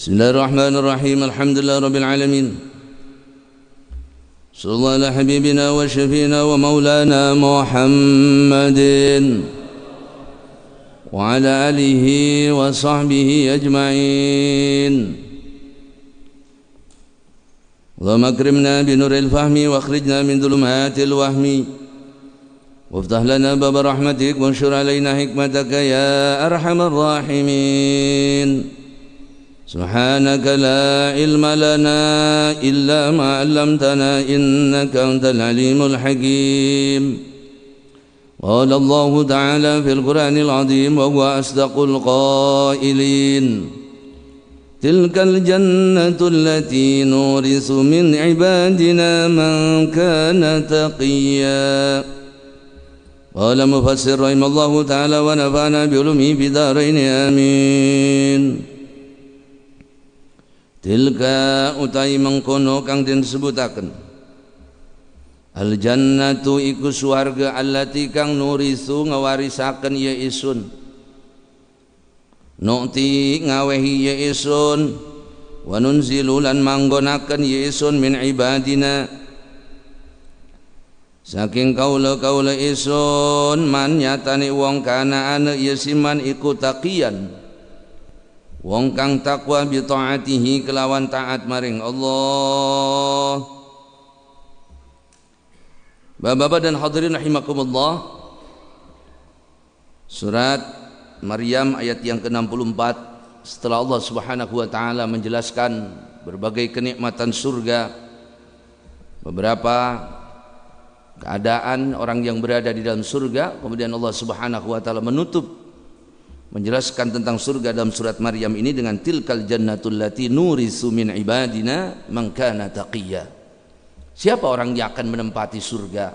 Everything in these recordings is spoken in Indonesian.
Bismillahirrahmanirrahim. Alhamdulillah rabbil alamin. Sallallahu ala habibina wa syafiina wa maulana Muhammadin wa ala alihi wa sahbihi ajma'in. Allahumma akrimna bi nuril fahmi wa akhrijna min dhulumatil wahmi waftah lana baba rahmatik wa anshur alaina hikmataka ya arhamar rahimin. Subhanaka la ilma lana illa ma 'allamtana innaka antal alimul hakim. Qala Allah ta'ala fil Qur'anil 'azim wa huwa asdaqul qailin. Tilkal jannatu allati nurisu min ibadina man kana taqiyya. Qala mufassir rahimallahu ta'ala wa nafa'ana bi ulumihi fid dharain amin. Tilka utai mengkono kang den sebutaken al jannatu iku swarga allati kang nurisu ngawarisaken ya isun nu'ti ngawehi ya isun wa nunzilu lan manggonaken ya isun min ibadina saking kaula-kaula isun man nyatane wong kana ana ya siman iku taqiyan wong kang takwa bi taatihi kelawan taat maring Allah. Bapak-bapak dan hadirin rahimakumullah, surat Maryam ayat yang ke-64, setelah Allah Subhanahu wa taala menjelaskan berbagai kenikmatan surga, beberapa keadaan orang yang berada di dalam surga, kemudian Allah Subhanahu wa taala menjelaskan tentang surga dalam surat Maryam ini dengan tilkal jannatul lati nurisu min ibadina man kana taqiyya. Siapa orang yang akan menempati surga?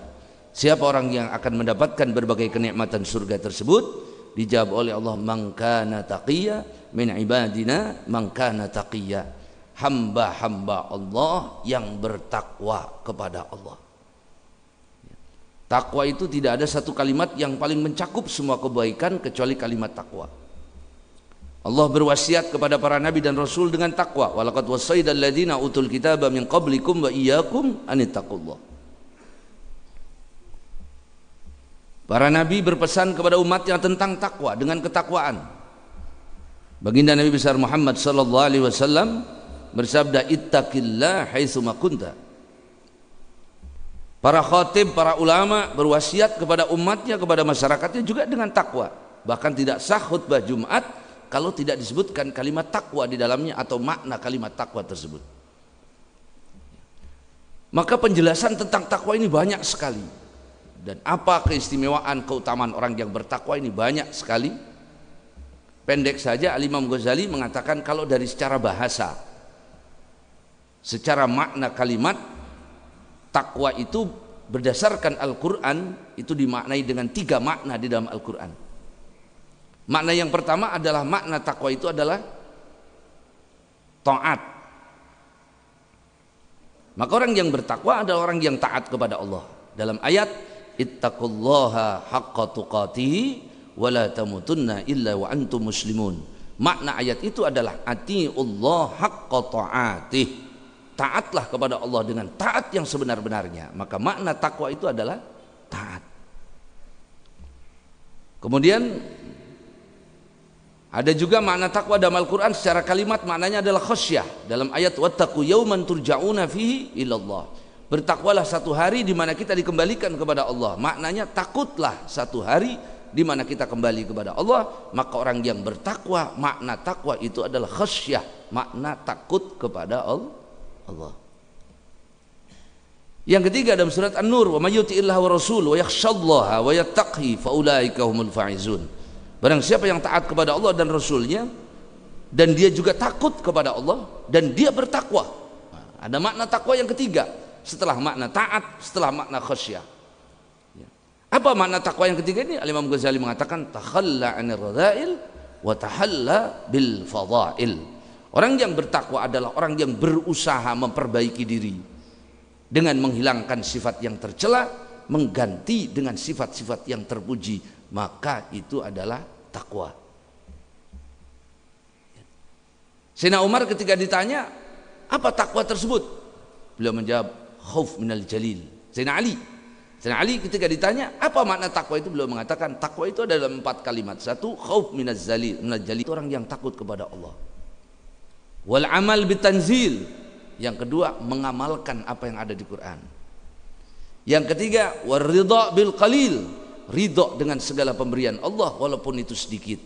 Siapa orang yang akan mendapatkan berbagai kenikmatan surga tersebut? Dijawab oleh Allah, man kana taqiyya min ibadina man kana taqiyya. Hamba-hamba Allah yang bertakwa kepada Allah. Takwa itu tidak ada satu kalimat yang paling mencakup semua kebaikan kecuali kalimat takwa. Allah berwasiat kepada para nabi dan rasul dengan takwa. Walaqad wasaydal ladzina utul kitaba min qablikum wa iyyakum anittaqullah. Para nabi berpesan kepada umatnya tentang takwa dengan ketakwaan. Baginda Nabi besar Muhammad sallallahu alaihi wasallam bersabda, ittaqillah haitsu ma kunta. Para khatib, para ulama berwasiat kepada umatnya, kepada masyarakatnya juga dengan takwa. Bahkan tidak sah khutbah Jumat kalau tidak disebutkan kalimat takwa di dalamnya atau makna kalimat takwa tersebut. Maka penjelasan tentang takwa ini banyak sekali. Dan apa keistimewaan, keutamaan orang yang bertakwa ini banyak sekali. Pendek saja Al-Imam Ghazali mengatakan kalau dari secara bahasa, secara makna kalimat, takwa itu berdasarkan Al-Quran itu dimaknai dengan 3 makna di dalam Al-Quran. Makna yang pertama adalah makna takwa itu adalah taat. Maka orang yang bertakwa adalah orang yang taat kepada Allah. Dalam ayat ittaqullaha haqqa tuqatihi wa la tamutunna illa wa antum muslimun. Makna ayat itu adalah atiullah haqqa ta'atih. Taatlah kepada Allah dengan taat yang sebenar-benarnya. Maka makna takwa itu adalah taat. Kemudian ada juga makna takwa dalam Al-Quran secara kalimat, maknanya adalah khasyah. Dalam ayat wattaqu yawman turja'una fihi ilallah. Bertakwalah satu hari di mana kita dikembalikan kepada Allah. Maknanya takutlah satu hari di mana kita kembali kepada Allah. Maka orang yang bertakwa, makna takwa itu adalah khasyah, makna takut kepada Allah. Yang ketiga dalam surat An-Nur, wa may yuti'illah wa rasul wa yakhshallaha wa yattaqi fa ulaika humul faizun. Barang siapa yang taat kepada Allah dan Rasulnya dan dia juga takut kepada Allah dan dia bertakwa. Ada makna takwa yang ketiga setelah makna taat, setelah makna khasyah. Apa makna takwa yang ketiga ini? Al-Imam Ghazali mengatakan takhalla 'anil radha'il wa tahalla bil fadha'il. Orang yang bertakwa adalah orang yang berusaha memperbaiki diri dengan menghilangkan sifat yang tercela, mengganti dengan sifat-sifat yang terpuji, maka itu adalah takwa. Sayyidina Umar ketika ditanya, apa takwa tersebut? Beliau menjawab, khauf minal jalil. Sayyidina Ali ketika ditanya, apa makna takwa itu? Beliau mengatakan, takwa itu ada dalam 4 kalimat. 1, khauf minaz jalil. Itu orang yang takut kepada Allah. Wal amal bitanzil. Yang kedua, mengamalkan apa yang ada di Quran. Yang ketiga, waridha bil qalil. Ridha dengan segala pemberian Allah walaupun itu sedikit.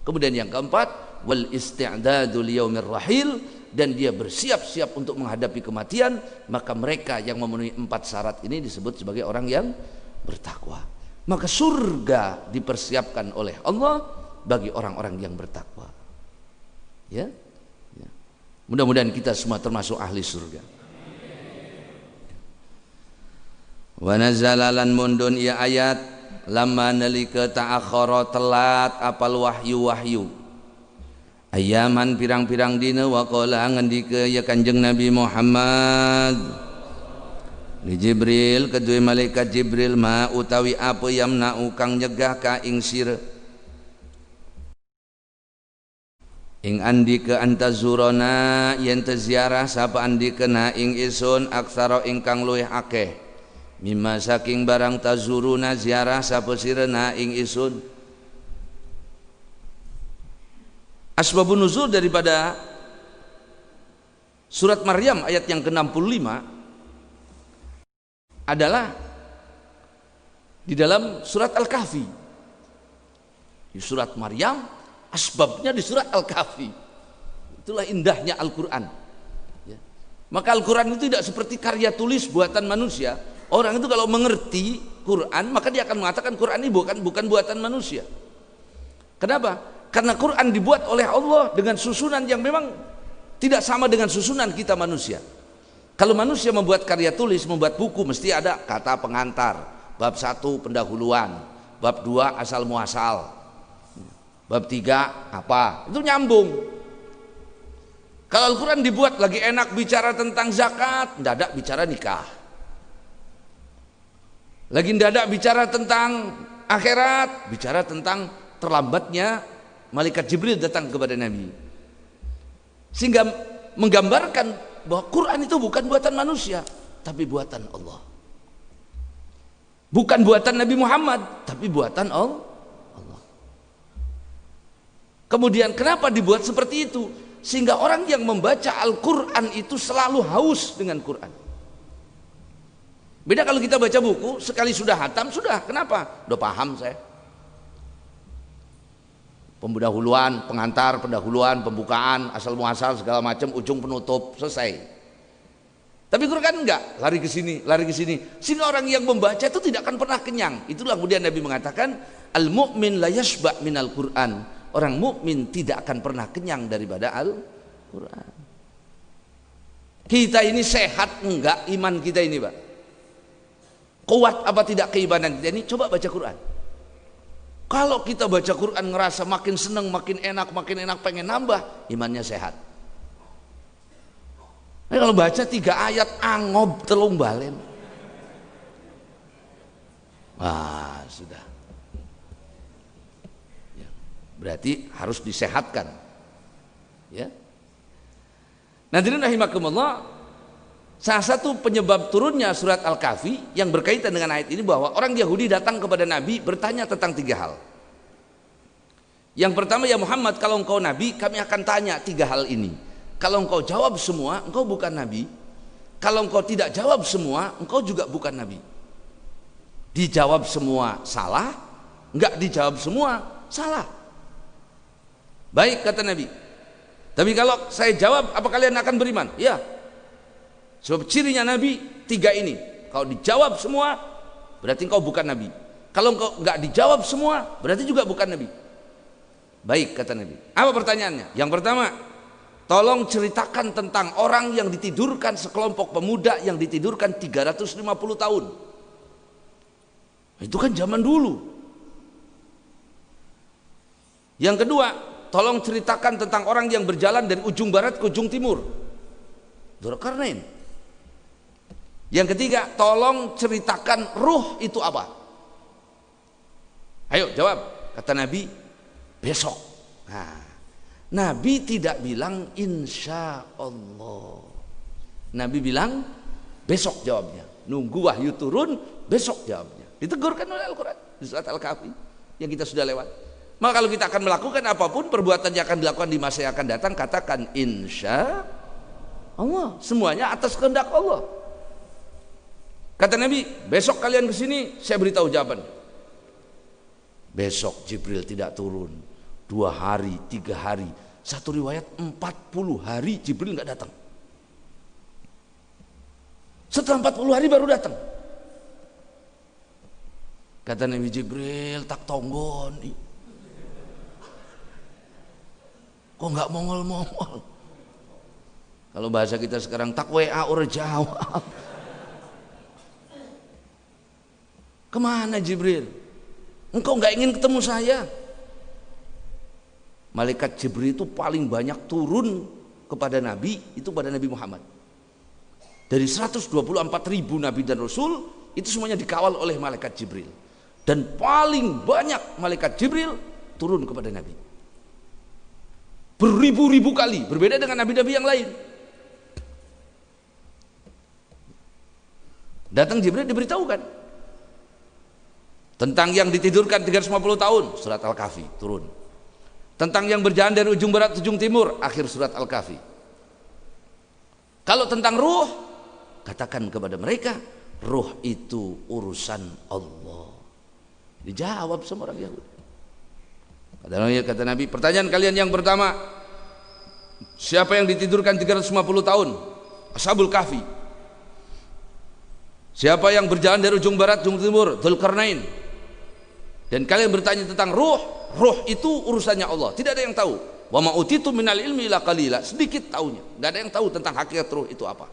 Kemudian yang keempat, wal isti'dadu liyaumir rahil, dan dia bersiap-siap untuk menghadapi kematian. Maka mereka yang memenuhi 4 syarat ini disebut sebagai orang yang bertakwa. Maka surga dipersiapkan oleh Allah bagi orang-orang yang bertakwa. Ya, ya. Mudah-mudahan kita semua termasuk ahli surga. Wa nazalalan mundun ya ayat lamma nalika ta'akhkhara telat apal wahyu ayaman pirang-pirang dina wa qala ngendika ya Kanjeng Nabi Muhammad li Jibril kedua malaikat Jibril ma utawi apa yamna'u kang nyegah ka ing sira ing andika antazurana yen ziarah sapa andika na ing isun aksara ingkang luwih akeh mimma saking barang tazuruna ziarah sapa sirana ing isun. Asbabun nuzul daripada surat Maryam ayat yang ke-65 adalah di dalam surat Al-Kahfi. Di surat Maryam, asbabnya di surat Al-Kahfi. Itulah indahnya Al-Quran. Ya. Maka Al-Quran itu tidak seperti karya tulis buatan manusia. Orang itu kalau mengerti Quran, maka dia akan mengatakan Quran ini bukan buatan manusia. Kenapa? Karena Quran dibuat oleh Allah dengan susunan yang memang tidak sama dengan susunan kita manusia. Kalau manusia membuat karya tulis, membuat buku, mesti ada kata pengantar, bab 1 pendahuluan, bab 2 asal muasal, bab 3 apa, itu nyambung. Kalau Al-Quran dibuat lagi enak bicara tentang zakat, mendadak bicara nikah. Lagi mendadak bicara tentang akhirat, bicara tentang terlambatnya malaikat Jibril datang kepada Nabi, sehingga menggambarkan bahwa Quran itu bukan buatan manusia tapi buatan Allah, bukan buatan Nabi Muhammad tapi buatan Allah. Kemudian kenapa dibuat seperti itu? Sehingga orang yang membaca Al-Quran itu selalu haus dengan Quran. Beda kalau kita baca buku, sekali sudah hatam, sudah, kenapa? Udah paham saya. Pendahuluan, pengantar, pendahuluan, pembukaan, asal muasal segala macam, ujung penutup, selesai. Tapi Quran kan enggak, lari ke sini, lari ke sini. Sehingga orang yang membaca itu tidak akan pernah kenyang. Itulah kemudian Nabi mengatakan, al-mu'min la yashba' minal Qur'an. Orang mukmin tidak akan pernah kenyang daripada Al-Quran. Kita ini sehat enggak iman kita ini, Pak? Kuat apa tidak keimanan kita ini? Coba baca Quran. Kalau kita baca Quran ngerasa makin senang, makin enak, pengen nambah, imannya sehat. Nah, kalau baca 3 ayat angob telung balen, wah sudah. Ya, berarti harus disehatkan. Ya. Hadirin rahimakumullah. Salah satu penyebab turunnya surat Al-Kahfi yang berkaitan dengan ayat ini bahwa orang Yahudi datang kepada Nabi bertanya tentang 3 hal. Yang pertama, ya Muhammad, kalau engkau Nabi, kami akan tanya 3 hal ini. Kalau engkau jawab semua, engkau bukan Nabi. Kalau engkau tidak jawab semua, engkau juga bukan Nabi. Dijawab semua salah, enggak dijawab semua salah. Baik, kata Nabi. Tapi kalau saya jawab, apa kalian akan beriman? Ya. Sebab cirinya Nabi 3 ini. Kalau dijawab semua, berarti engkau bukan Nabi. Kalau engkau enggak dijawab semua, berarti juga bukan Nabi. Baik, kata Nabi. Apa pertanyaannya? Yang pertama, tolong ceritakan tentang orang yang ditidurkan, sekelompok pemuda yang ditidurkan 350 tahun. Itu kan zaman dulu. Yang kedua, tolong ceritakan tentang orang yang berjalan dari ujung barat ke ujung timur. Dzulkarnain. Yang ketiga, tolong ceritakan ruh itu apa? Ayo jawab. Kata Nabi, besok. Nah, Nabi tidak bilang insya Allah. Nabi bilang besok jawabnya. Nunggu wahyu turun, besok jawabnya. Ditegurkan oleh Al-Quran di surat Al-Kahfi yang kita sudah lewat. Maka kalau kita akan melakukan apapun perbuatan yang akan dilakukan di masa yang akan datang, katakan insya Allah. Semuanya atas kehendak Allah. Kata Nabi, besok kalian kesini, saya beritahu jawaban. Besok Jibril tidak turun. 2 hari, 3 hari. Satu riwayat 40 hari Jibril nggak datang. Setelah 40 hari baru datang. Kata Nabi, Jibril tak tonggon. Kok nggak mongol-mongol? Kalau bahasa kita sekarang tak WA orang jawab. Kemana Jibril? Engkau nggak ingin ketemu saya? Malaikat Jibril itu paling banyak turun kepada Nabi, itu pada Nabi Muhammad. Dari 124.000 Nabi dan Rasul, itu semuanya dikawal oleh malaikat Jibril. Dan paling banyak malaikat Jibril turun kepada Nabi. Beribu-ribu kali, berbeda dengan Nabi-Nabi yang lain. Datang Jibril diberitahukan tentang yang ditidurkan 350 tahun, surat Al-Kahfi turun. Tentang yang berjalan dari ujung barat ke ujung timur, akhir surat Al-Kahfi. Kalau tentang ruh, katakan kepada mereka, ruh itu urusan Allah. Dijawab sama orang Yahudi. Kata Nabi, pertanyaan kalian yang pertama, siapa yang ditidurkan 350 tahun? Ashabul Kahfi. Siapa yang berjalan dari ujung barat ujung timur? Dzulqarnain. Dan kalian bertanya tentang ruh, ruh itu urusannya Allah, tidak ada yang tahu. Wa ma utitu minal ilmi illa qalila, sedikit taunya, enggak ada yang tahu tentang hakikat ruh itu apa.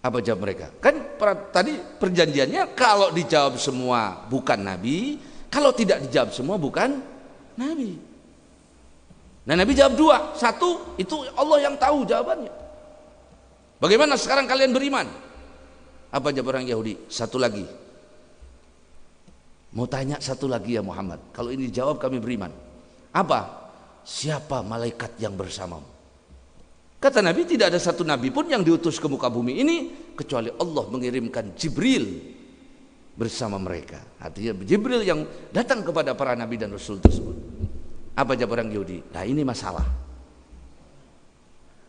Apa jawab mereka? Kan tadi perjanjiannya kalau dijawab semua bukan Nabi, kalau tidak dijawab semua bukan Nabi. Nah Nabi jawab 2, 1 itu Allah yang tahu jawabannya. Bagaimana sekarang kalian beriman? Apa jawab orang Yahudi? 1 lagi. Mau tanya 1 lagi ya Muhammad, kalau ini dijawab kami beriman. Apa? Siapa malaikat yang bersamamu? Kata Nabi, tidak ada 1 nabi pun yang diutus ke muka bumi ini kecuali Allah mengirimkan Jibril bersama mereka. Artinya Jibril yang datang kepada para nabi dan rasul tersebut. Apa jawab orang Yahudi? Nah ini masalah.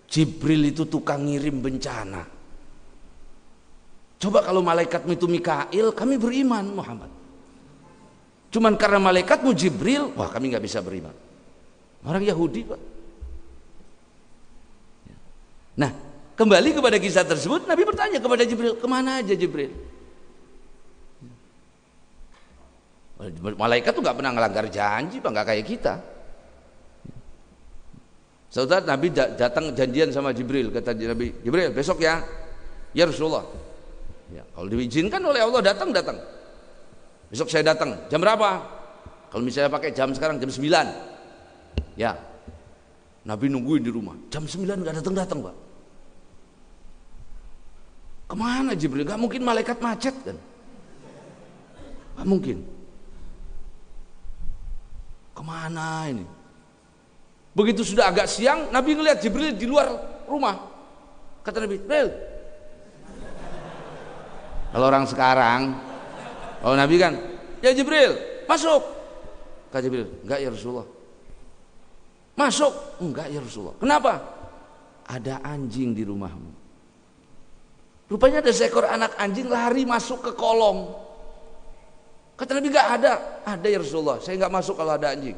Jibril itu tukang ngirim bencana. Coba kalau malaikatmu itu Mikail, kami beriman Muhammad. Cuman karena malaikatmu Jibril, wah kami nggak bisa beriman. Orang Yahudi Pak. Nah kembali kepada kisah tersebut, Nabi bertanya kepada Jibril, kemana aja Jibril? Malaikat tuh nggak pernah ngelanggar janji Pak, nggak kayak kita. Saudara Nabi datang janjian sama Jibril, kata Nabi, Jibril besok ya Rasulullah. Ya, kalau diizinkan oleh Allah datang. Besok saya datang. Jam berapa? Kalau misalnya pakai jam sekarang jam 9. Ya. Nabi nungguin di rumah. Jam 9 enggak datang, Pak. Kemana Jibril? Enggak mungkin malaikat macet kan? Enggak mungkin. Kemana ini? Begitu sudah agak siang, Nabi ngelihat Jibril di luar rumah. Kata Nabi, Jibril. Kalau orang sekarang, kalau Nabi kan, ya Jibril, masuk. Kata Jibril, enggak ya Rasulullah. Masuk, enggak ya Rasulullah. Kenapa? Ada anjing di rumahmu. Rupanya ada seekor anak anjing lari masuk ke kolong. Kata Nabi, enggak ada ya Rasulullah. Saya enggak masuk kalau ada anjing.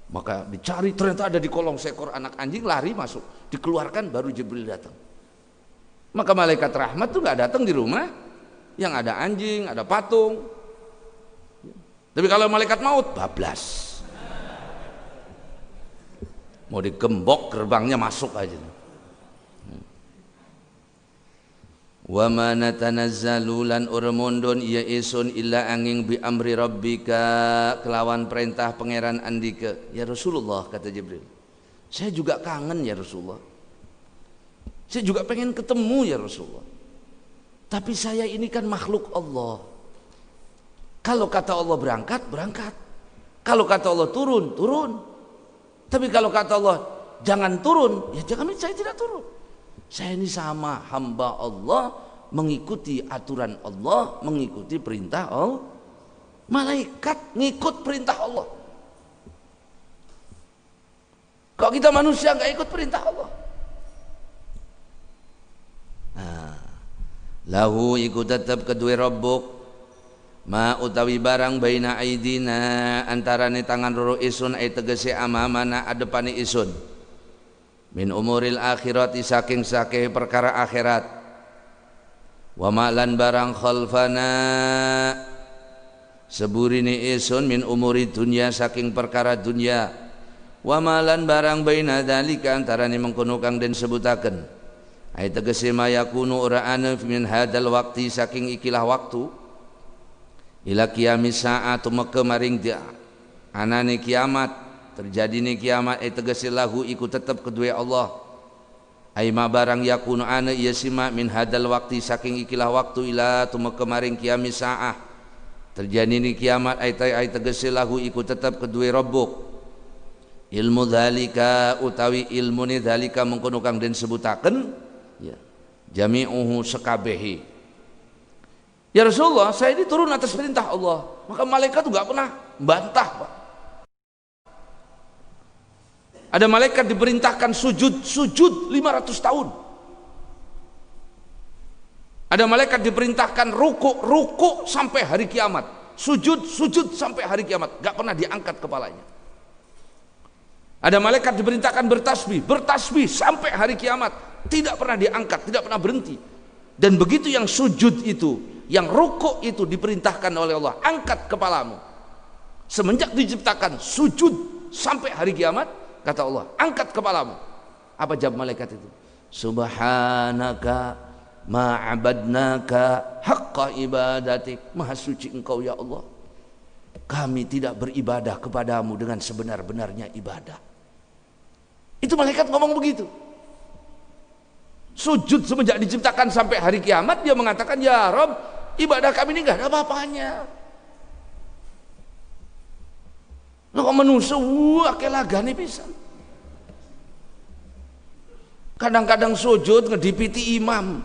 Maka dicari, ternyata ada di kolong seekor anak anjing lari masuk. Dikeluarkan baru Jibril datang. Maka malaikat rahmat tuh enggak datang di rumah yang ada anjing, ada patung. Tapi kalau malaikat maut, bablas. Mau digembok gerbangnya masuk aja. Wa ma natanazzalu lan urmundun ya isun illa angin bi amri rabbika, kelawan perintah pangeran andika. Ya Rasulullah, kata Jibril, saya juga kangen ya Rasulullah. Saya juga pengen ketemu ya Rasulullah. Tapi saya ini kan makhluk Allah. Kalau kata Allah berangkat, berangkat. Kalau kata Allah turun, turun. Tapi kalau kata Allah jangan turun, ya jangan, saya tidak turun. Saya ini sama hamba Allah, mengikuti aturan Allah, mengikuti perintah Allah. Malaikat ngikut perintah Allah. Kok kita manusia nggak ikut perintah Allah? Nah, lahu ikut tetap kedua Rabbuk ma utawi barang baina aidina antarane tangan loro isun ay tegese amamana adepane isun min umuril akhirati saking perkara akhirat wa malan barang khalfana seburine isun min umuri dunya saking perkara dunya wa malan barang baina dalika antarane mengkono kang den sebutaken ay tegese mayakunu ora ana min hadal waqti saking ikilah waktu ila kiamis saat tumeka maring dia anane kiamat terjadine kiamat tegese lahu iku tetep kedue Allah ai ma barang yakunu ana ieu sima min hadal waqti saking ikilah waktu ila tumeka maring kiamis saah terjadine kiamat ai tegese lahu iku tetep kedue Rabbuk ilmu dzalika utawi ilmune dzalika mengkono kang den sebutaken ya jami'uhu sekabehi. Ya Rasulullah, saya ini turun atas perintah Allah. Maka malaikat itu gak pernah bantah, Pak. Ada malaikat diperintahkan sujud 500 tahun. Ada malaikat diperintahkan rukuk sampai hari kiamat. Sujud sampai hari kiamat. Gak pernah diangkat kepalanya. Ada malaikat diperintahkan bertasbih sampai hari kiamat. Tidak pernah diangkat, tidak pernah berhenti. Dan begitu yang sujud itu, yang rukuk itu diperintahkan oleh Allah, angkat kepalamu. Semenjak diciptakan sujud sampai hari kiamat, kata Allah, angkat kepalamu. Apa jawab malaikat itu? Subhanaka ma'abadnaka haqqa ibadatik. Maha suci engkau ya Allah, kami tidak beribadah kepadamu dengan sebenar-benarnya ibadah. Itu malaikat ngomong begitu. Sujud semenjak diciptakan sampai hari kiamat, dia mengatakan, ya Rabb, ibadah kami ini gak ada apa-apanya. Lo kok manusia kelagane pisan. Kadang-kadang sujud ngedipiti imam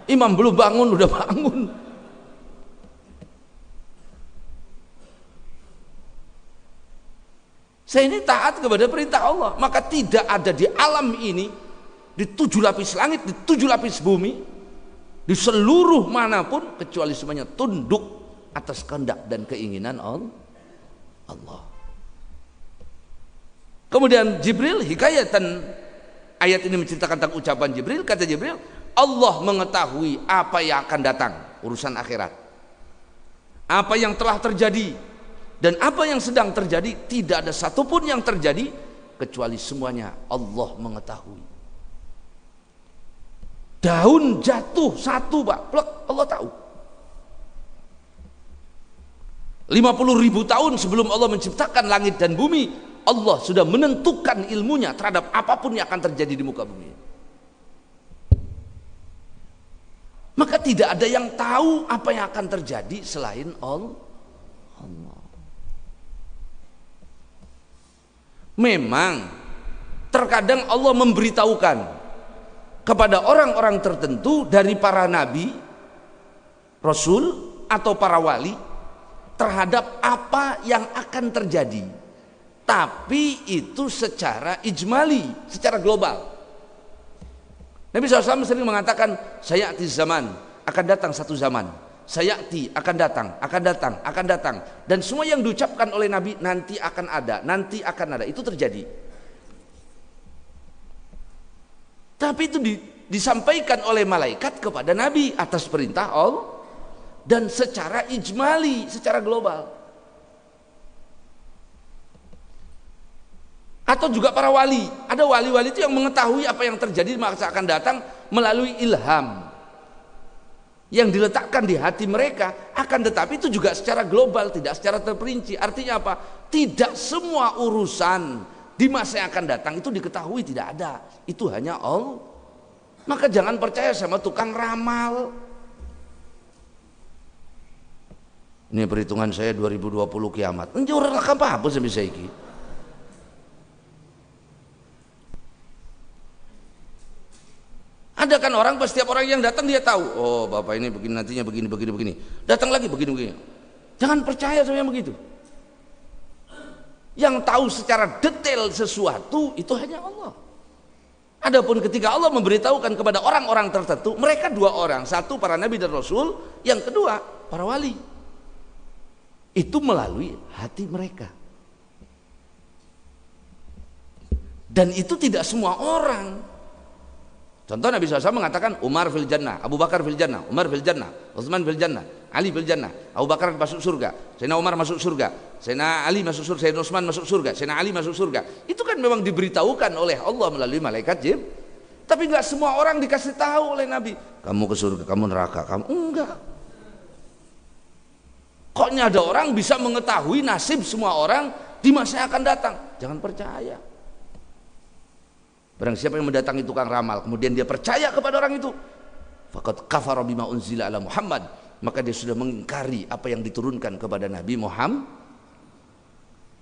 belum bangun udah bangun. Saya ini taat kepada perintah Allah, maka tidak ada di alam ini, di 7 lapis langit, di 7 lapis bumi, di seluruh manapun, kecuali semuanya tunduk atas kehendak dan keinginan Allah. Kemudian Jibril hikayatan, ayat ini menceritakan tentang ucapan Jibril. Kata Jibril, Allah mengetahui apa yang akan datang, urusan akhirat, apa yang telah terjadi dan apa yang sedang terjadi. Tidak ada satupun yang terjadi kecuali semuanya Allah mengetahui. Daun jatuh satu, Pak, plek, Allah tahu. 50.000 tahun sebelum Allah menciptakan langit dan bumi, Allah sudah menentukan ilmunya terhadap apapun yang akan terjadi di muka bumi. Maka tidak ada yang tahu apa yang akan terjadi selain Allah. Memang terkadang Allah memberitahukan kepada orang-orang tertentu dari para nabi, rasul atau para wali terhadap apa yang akan terjadi, tapi itu secara ijmali, secara global. Nabi SAW sering mengatakan, sayati zaman, akan datang satu zaman, sayati akan datang, dan semua yang diucapkan oleh Nabi nanti akan ada, itu terjadi. Tapi itu disampaikan oleh malaikat kepada Nabi atas perintah Allah dan secara ijmali, secara global. Atau juga para wali, ada wali-wali itu yang mengetahui apa yang terjadi masa akan datang melalui ilham yang diletakkan di hati mereka. Akan tetapi itu juga secara global, tidak secara terperinci. Artinya apa? Tidak semua urusan di masa yang akan datang itu diketahui, tidak ada. Itu hanya Allah. Maka jangan percaya sama tukang ramal. Ini perhitungan saya 2020 kiamat. Njur apa sih bisa iki? orang, setiap orang yang datang dia tahu, oh bapak ini begini, nantinya begini, begini, begini. Datang lagi begini, begini. Jangan percaya sama yang begitu. Yang tahu secara detail sesuatu itu hanya Allah. Adapun ketika Allah memberitahukan kepada orang-orang tertentu, mereka dua orang, satu para nabi dan rasul, yang kedua para wali. Itu melalui hati mereka. Dan itu tidak semua orang. Contoh Nabi SAW mengatakan Umar fil jannah, Abu Bakar fil jannah, Umar fil jannah, Utsman fil jannah, Ali fil jannah, Abu Bakar masuk surga, Sayyidina Umar masuk surga, Sayyidina Ali masuk surga, Sayyidina Utsman masuk surga, Sayyidina Ali masuk surga. Itu kan memang diberitahukan oleh Allah melalui malaikat Jibril. Tapi enggak semua orang dikasih tahu oleh Nabi, kamu ke surga, kamu neraka, kamu enggak. Koknya ada orang bisa mengetahui nasib semua orang di masa yang akan datang. Jangan percaya. Barang siapa yang mendatangi tukang ramal kemudian dia percaya kepada orang itu, faqad kafara bima unzila ala Muhammad, maka dia sudah mengingkari apa yang diturunkan kepada Nabi Muhammad.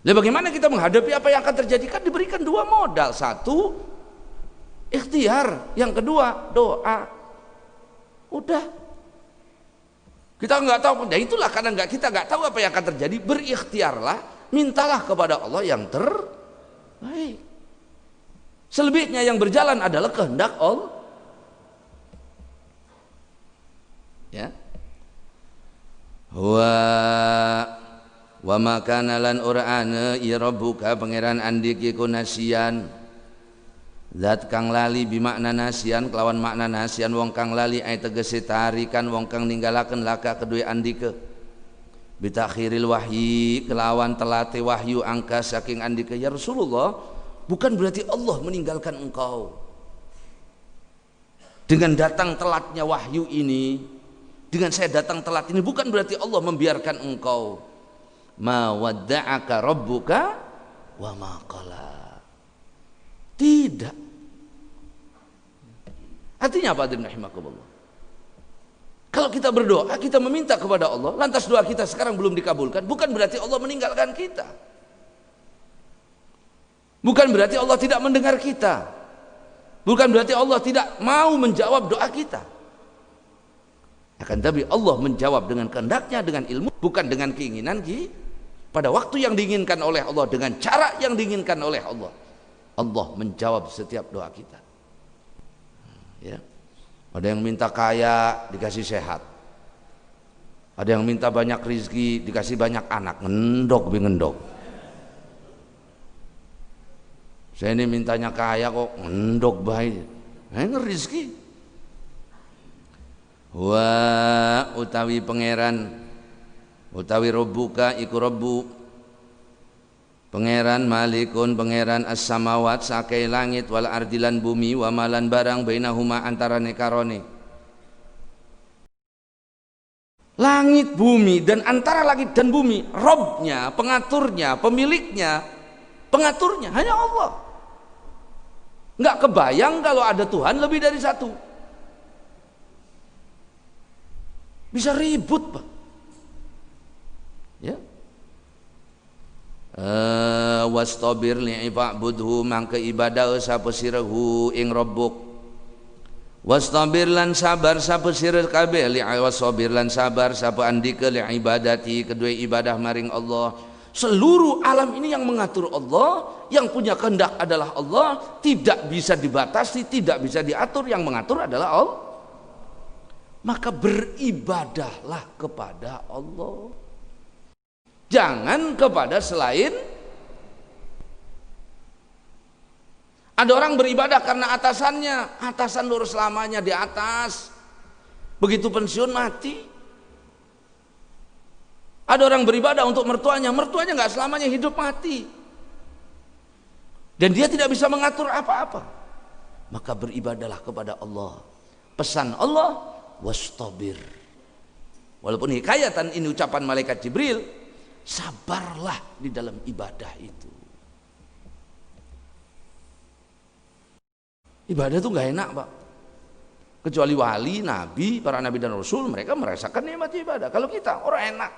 Lalu bagaimana kita menghadapi apa yang akan terjadi? Kan diberikan dua modal, satu ikhtiar, yang kedua doa. Udah. Kita nggak tahu, ya itulah karena kita nggak tahu apa yang akan terjadi, berikhtiarlah, mintalah kepada Allah yang terbaik. Selebihnya yang berjalan adalah kehendak Allah. Ya. Wa makana lan ur'ana ya rabbuka pangeran andiki kunasian. Zat kang lali bimakna nasian kelawan makna nasian wong kang lali ay tegese tarikan wong kang ninggalaken laka kedue andika. Bitakhiril wahyi kelawan telate wahyu angka saking andika ya Rasulullah. Bukan berarti Allah meninggalkan engkau. Dengan datang telatnya wahyu ini, dengan saya datang telat ini, bukan berarti Allah membiarkan engkau. Ma wadda'aka rabbuka wa ma qala. Tidak. Artinya apa? Kalau kita berdoa, kita meminta kepada Allah, lantas doa kita sekarang belum dikabulkan, bukan berarti Allah meninggalkan kita. Bukan berarti Allah tidak mendengar kita. Bukan berarti Allah tidak mau menjawab doa kita. Akan tapi Allah menjawab dengan kehendaknya, dengan ilmu, bukan dengan keinginan kita. Pada waktu yang diinginkan oleh Allah, dengan cara yang diinginkan oleh Allah, Allah menjawab setiap doa kita. Ya. Ada yang minta kaya dikasih sehat. Ada yang minta banyak rizki dikasih banyak anak. Ngendok bingendok. Saya ini mintanya kaya kok ngendok baik. Rizki. Wa utawi pangeran utawi robbuka iku robbu pangeran malikun pangeran as-samawat sakai langit wal ardilan bumi wa malan barang bainahuma antarane karone. Langit bumi dan antara langit dan bumi, Robnya, pengaturnya, pemiliknya, pengaturnya hanya Allah. Nggak kebayang kalau ada Tuhan lebih dari satu. Bisa ribut Pak. Ya. Wastabir li'ibadhu mangke ibadah sapa sirahu ing Rabbuk. Wastabir lan sabar sapa sira kabeh wastabir lan sabar sapa andika li ibadati kedua ibadah maring Allah. Seluruh alam ini yang mengatur Allah, yang punya kehendak adalah Allah, tidak bisa dibatasi, tidak bisa diatur, yang mengatur adalah Allah. Maka beribadahlah kepada Allah, jangan kepada selain. Ada orang beribadah karena atasannya, atasan lurus selamanya di atas, begitu pensiun mati. Ada orang beribadah untuk mertuanya, mertuanya nggak selamanya hidup mati, dan dia tidak bisa mengatur apa-apa. Maka beribadahlah kepada Allah. Pesan Allah, wastabir. Walaupun hikayatan ini ucapan malaikat Jibril, sabarlah di dalam ibadah itu. Ibadah itu nggak enak Pak. Kecuali wali, nabi, para nabi dan rasul, mereka merasakan nikmat ibadah. Kalau kita orang enak.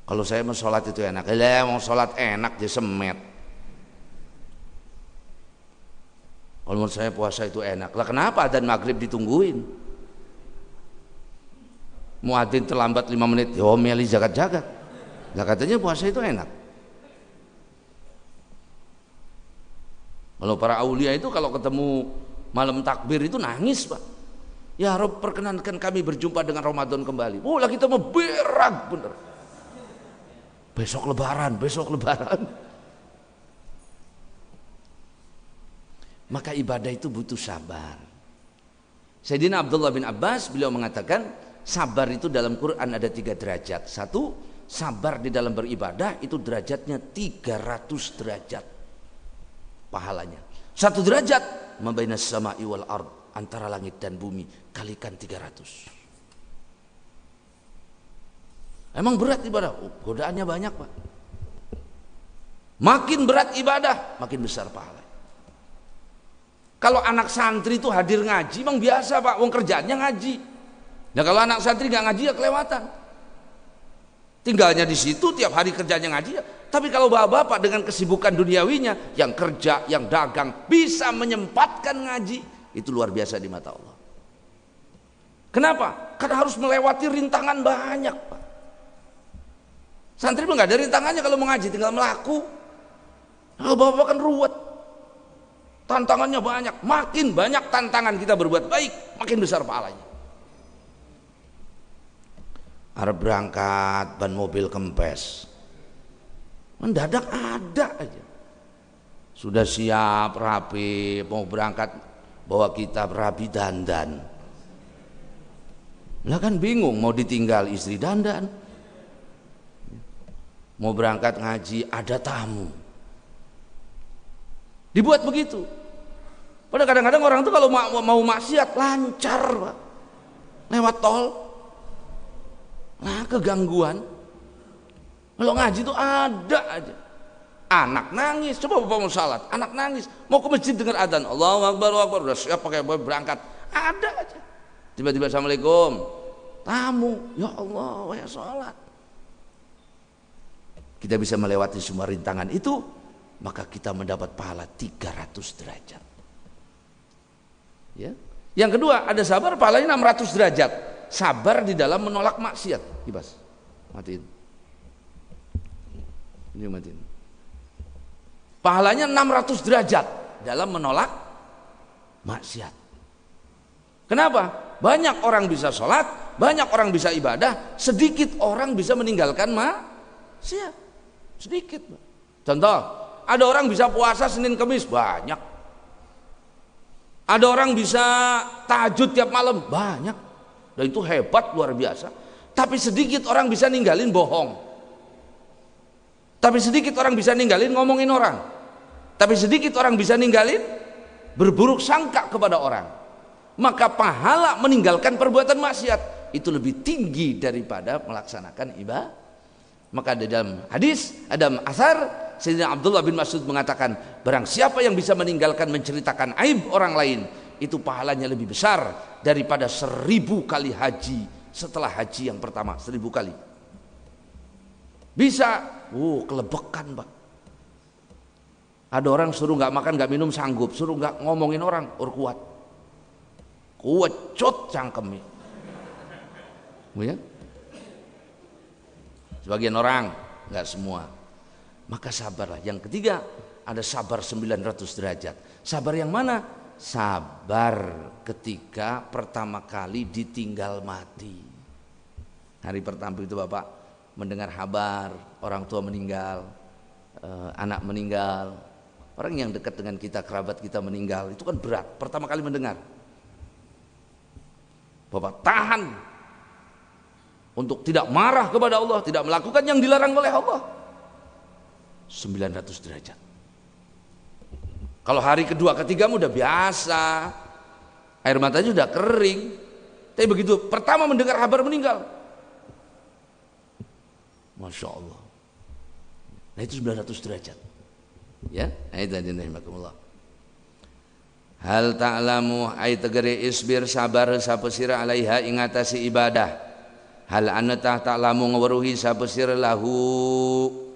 Kalau saya mau sholat itu enak, mau sholat enak jadi semet. Kalau menurut saya puasa itu enak. Lah kenapa adzan maghrib ditungguin? Muadzin terlambat 5 menit, ya meli jagat-jagat. Lah katanya puasa itu enak. Kalau para aulia itu kalau ketemu malam takbir itu nangis, Pak. Ya Rob, perkenankan kami berjumpa dengan Ramadan kembali. Oh lah kita mau berak bener. Besok lebaran. Maka ibadah itu butuh sabar. Sayyidina Abdullah bin Abbas beliau mengatakan sabar itu dalam Quran ada 3 derajat. 1, sabar di dalam beribadah itu derajatnya 300 derajat pahalanya. 1 derajat mabainas sama'i wal ard, antara langit dan bumi, kalikan 300. Emang berat ibadah? Oh, godaannya banyak, Pak. Makin berat ibadah, makin besar pahala. Kalau anak santri itu hadir ngaji, emang biasa, Pak. Wong kerjaannya ngaji. Nah kalau anak santri nggak ngaji ya kelewatan. Tinggalnya di situ tiap hari kerjanya ngaji ya. Tapi kalau bapak-bapak dengan kesibukan duniawinya, yang kerja, yang dagang, bisa menyempatkan ngaji, itu luar biasa di mata Allah. Kenapa? Karena harus melewati rintangan banyak, Pak. Santri nggak ada rintangannya kalau mengaji, tinggal melaku. Kalau bapak kan ruwet, tantangannya banyak. Makin banyak tantangan kita berbuat baik, makin besar pahalanya. Arab berangkat, ban mobil kempes, mendadak ada aja. Sudah siap, rapi, mau berangkat, bawa kitab, rapi, dandan. Lah kan bingung, mau ditinggal istri dandan. Mau berangkat ngaji, ada tamu. Dibuat begitu. Padahal kadang-kadang orang tuh kalau mau maksiat lancar, Pak. Lewat tol. Nah, kegangguan. Kalau ngaji itu ada aja. Anak nangis, coba bapak mau salat, anak nangis, mau ke masjid dengar adzan, Allahu Akbar, Allahu Akbar, udah siap pakai berangkat, ada aja. Tiba-tiba Assalamualaikum, tamu, ya Allah, ya salat. Kita bisa melewati semua rintangan itu, maka kita mendapat pahala 300 derajat. Ya. Yang kedua, ada sabar, pahalanya 600 derajat. Sabar di dalam menolak maksiat. Ibas, matiin. Ini matiin. Pahalanya 600 derajat dalam menolak maksiat. Kenapa? Banyak orang bisa sholat, banyak orang bisa ibadah, sedikit orang bisa meninggalkan maksiat. Sedikit. Contoh, ada orang bisa puasa Senin Kamis, banyak. Ada orang bisa tahajud tiap malam, banyak. Dan itu hebat, luar biasa. Tapi sedikit orang bisa ninggalin bohong. Tapi sedikit orang bisa ninggalin ngomongin orang. Tapi sedikit orang bisa ninggalin berburuk sangka kepada orang. Maka pahala meninggalkan perbuatan maksiat itu lebih tinggi daripada melaksanakan ibadah. Maka di dalam hadis, ada asar Sayyidina Abdullah bin Mas'ud mengatakan, barang siapa yang bisa meninggalkan menceritakan aib orang lain, itu pahalanya lebih besar daripada 1000 kali haji setelah haji yang pertama, 1000 kali. Bisa, kelebekan, Pak. Ada orang suruh nggak makan nggak minum sanggup, suruh nggak ngomongin orang kuat, cut cangkemnya. Ya? Sebagian orang, nggak semua. Maka sabarlah. Yang ketiga, ada sabar 900 derajat. Sabar yang mana? Sabar ketika pertama kali ditinggal mati. Hari pertama itu Bapak mendengar kabar orang tua meninggal, anak meninggal, orang yang dekat dengan kita, kerabat kita meninggal, itu kan berat. Pertama kali mendengar, Bapak tahan untuk tidak marah kepada Allah, tidak melakukan yang dilarang oleh Allah. 900 derajat. Kalau hari kedua ketiga udah biasa, air matanya udah kering. Tapi begitu pertama mendengar kabar meninggal, Masya Allah. Nah itu 900 derajat. Ya, itu rahimakumullah. Hal ta'lamu ay tegere isbir sabar sapesira alaiha ingatasi ibadah. Hal anata ta'lamu ngweruhi sapesira lahu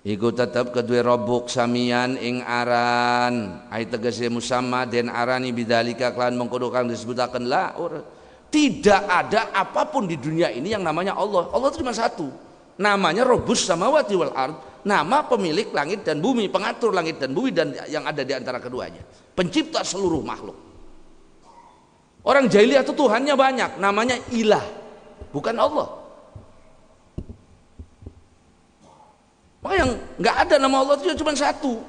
iku tetep kedue robuk samian ing aran ai tegese musamma den arani bidzalika klan mengkono kang disebutaken la tidak ada apapun di dunia ini yang namanya Allah. Allah itu cuma satu, namanya Rabbus samawati wal ard, nama pemilik langit dan bumi, pengatur langit dan bumi dan yang ada di antara keduanya, pencipta seluruh makhluk. Orang jahiliyah itu Tuhannya banyak, namanya ilah, bukan Allah. Maka yang nggak ada nama Allah itu cuma satu,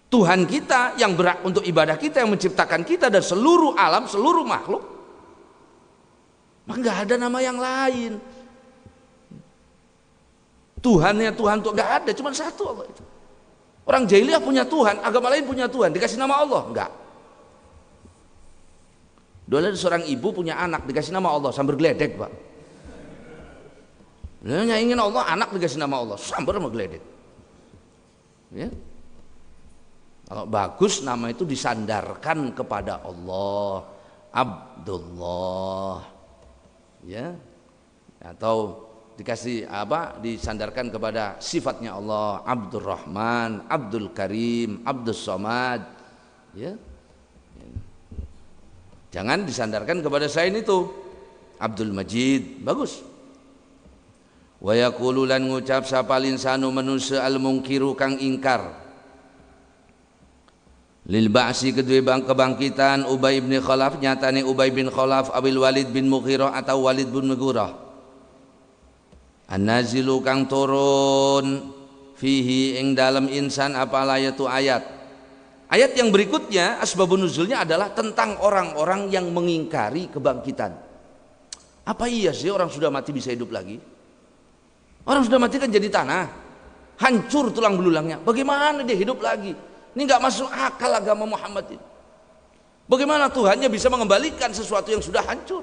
Tuhan kita yang berhak untuk ibadah kita, yang menciptakan kita dan seluruh alam, seluruh makhluk. Maka nggak ada nama yang lain. Tuhannya Tuhan tuh nggak ada, cuma satu Allah itu. Orang jahiliyah punya Tuhan, agama lain punya Tuhan, dikasih nama Allah enggak. Dulu ada seorang ibu punya anak dikasih nama Allah, sambar geledek pak. Dia ingin Allah, anak dikasih nama Allah, sambar sama geledek. Ya. Kalau bagus nama itu disandarkan kepada Allah, Abdullah, ya, atau dikasih apa? Disandarkan kepada sifatnya Allah, Abdurrahman, Abdul Karim, Abdus Somad, ya. Jangan disandarkan kepada selain itu, Abdul Majid, bagus. Wa yaqulu lan ngucap sapal insanu manusia al mungkiru kang ingkar lil ba'si kedue bang kebangkitan Ubay bin Khalaf nyatane Ubay bin Khalaf awil Walid bin Mughirah atau Walid bin Mughirah an-nazilu kang turun fihi ing dalam insan apa ayatu ayat yang berikutnya asbabun nuzulnya adalah tentang orang-orang yang mengingkari kebangkitan. Apa iya sih orang sudah mati bisa hidup lagi? Orang sudah mati kan jadi tanah, hancur tulang belulangnya. Bagaimana dia hidup lagi? Ini nggak masuk akal agama Muhammad ini. Bagaimana Tuhannya bisa mengembalikan sesuatu yang sudah hancur?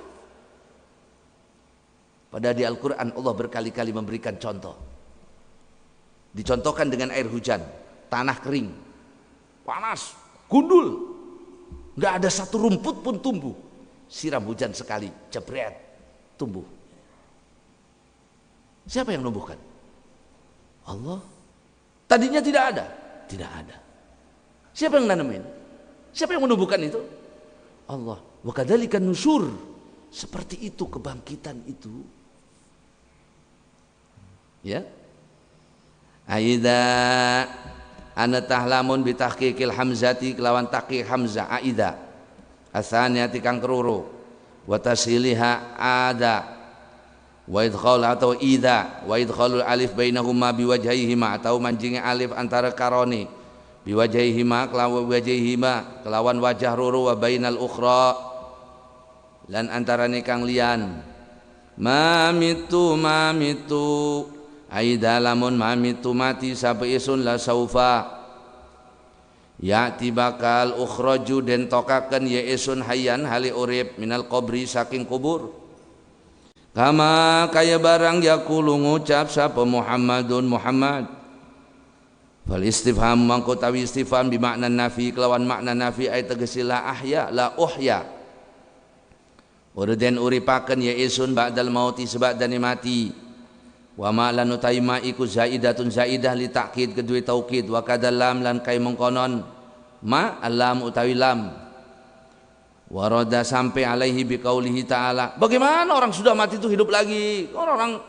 Padahal di Al-Quran Allah berkali-kali memberikan contoh. Dicontohkan dengan air hujan, tanah kering, panas, gundul, nggak ada satu rumput pun tumbuh. Siram hujan sekali, jebret, tumbuh. Siapa yang menumbuhkan? Allah. Tadinya tidak ada, tidak ada. Siapa yang nanamin? Siapa yang menumbuhkan itu? Allah. Wa kadzalika nusyur. Seperti itu kebangkitan itu. Ya. Aida ana tahlamun bi tahqiqil hamzati kelawan tahqiq hamzah aida. Asaniyati kang keruru. Wa tasiliha ada. Wa idkhal atau idza wa idkhalul alif bainahuma biwajhihima atau manjingnya alif antara karoni biwajhihima kelawan wajhihima kelawan wajah ruru wa bainal ukhra lan antarane kang liyan mamitu aida lamun mamitu mati sabe isun la saufa ya'ti bakal ukhraju den tokaken ya isun hayyan hali urip minal qabri saking kubur. Kama kaya barang yakulu ngucap sapa Muhammadun Muhammad. Fal istifham mangko tawi istifham bimakna nafi kelawan makna nafi ay tegese la ahya la uhya. Urden uripaken ya isun ba'dal mauti sebadane mati. Wa ma lan utaima iku zaidatun zaidah li takkid kedue taukid wa kadallam lan kay mengkonon ma alam utawi lam. Warada sampai alaihi biqaulihi ta'ala. Bagaimana orang sudah mati itu hidup lagi? Orang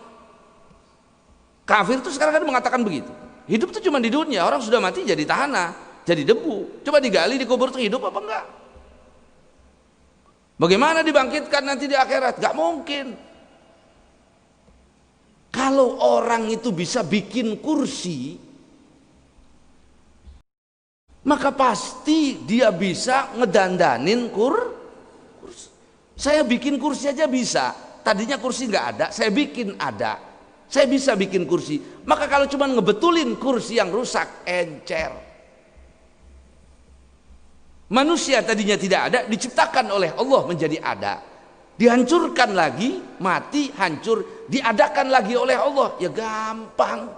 kafir itu sekarang kan mengatakan begitu. Hidup itu cuma di dunia, orang sudah mati jadi tanah, jadi debu. Coba digali dikubur itu hidup apa enggak? Bagaimana dibangkitkan nanti di akhirat? Gak mungkin. Kalau orang itu bisa bikin kursi, maka pasti dia bisa ngedandanin kursi. Saya bikin kursi aja bisa. Tadinya kursi nggak ada, saya bikin ada. Saya bisa bikin kursi. Maka kalau cuma ngebetulin kursi yang rusak, encer. Manusia tadinya tidak ada, diciptakan oleh Allah menjadi ada. Dihancurkan lagi, mati, hancur, diadakan lagi oleh Allah. Ya gampang.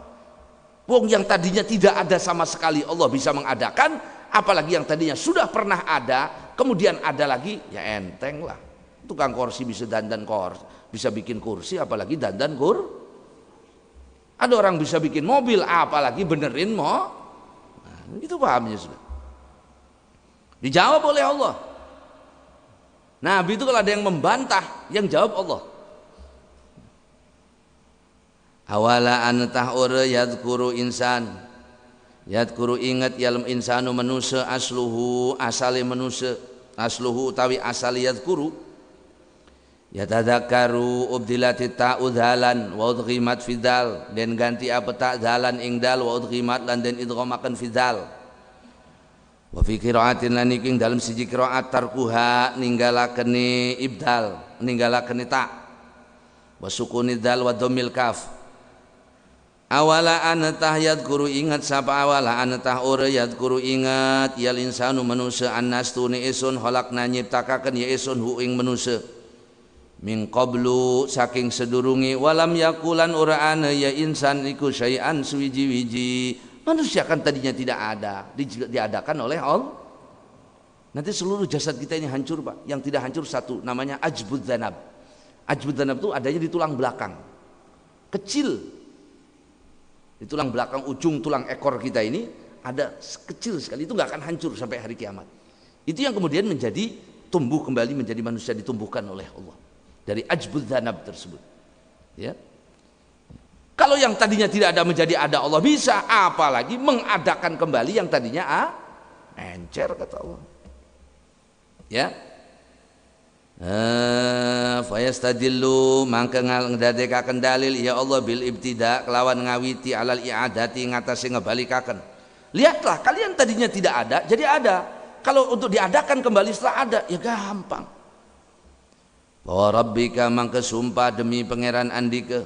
Wong yang tadinya tidak ada sama sekali Allah bisa mengadakan, apalagi yang tadinya sudah pernah ada, kemudian ada lagi, ya enteng lah. Tukang kursi bisa dandan kursi, bisa bikin kursi, apalagi dandan Ada orang bisa bikin mobil, apalagi benerin mau. Nah, itu pahamnya sudah. Dijawab oleh Allah. Nabi itu kalau ada yang membantah, yang jawab Allah. Awala antah ora yadkuru insan. Yadkuru ingat yalem insanu manusia asluhu asali manusia. Asluhu utawi asali yadkuru. Yatadzakaru ubdilati ta'u dhalan wa udghimat fidal, dan ganti apa ta' dhalan ing dal wa udghimat lan den idghamaken fidal. Wa fi qiraatin lan iking dalam siji qiraat tarkuha ninggalakene ibdal, ninggalakene ta', wa sukuni dal wa dhammil kaf. Awala anatah yadkuru ingat sapa awala anatah ora yadkuru ingat yal insanu manusia annastune isun khalaqna nyiptakaken ya isun hu ing manusia min qablu saking sedurungi walam yakulan ora ana ya insan iku syai'an suwiji-wiji. Manusia kan tadinya tidak ada, diadakan oleh Allah. Nanti seluruh jasad kita ini hancur, Pak. Yang tidak hancur satu, namanya ajbud dzanab. Ajbud dzanab itu adanya di tulang belakang, kecil. Di tulang belakang, ujung tulang ekor kita ini ada kecil sekali, itu nggak akan hancur sampai hari kiamat. Itu yang kemudian menjadi tumbuh kembali menjadi manusia, ditumbuhkan oleh Allah dari ajbud dzanab tersebut. Ya. Kalau yang tadinya tidak ada menjadi ada, Allah bisa, apalagi mengadakan kembali yang tadinya encer, kata Allah. Ya. Fayastadillu mangke ngdadekaken dalil ya Allah bil ibtida kelawan ngawiti alal i'adati ngatasi ngebalikaken. Lihatlah, kalian tadinya tidak ada jadi ada. Kalau untuk diadakan kembali setelah ada ya gampang. Wa rabbika mangke sumpah demi pangeran andika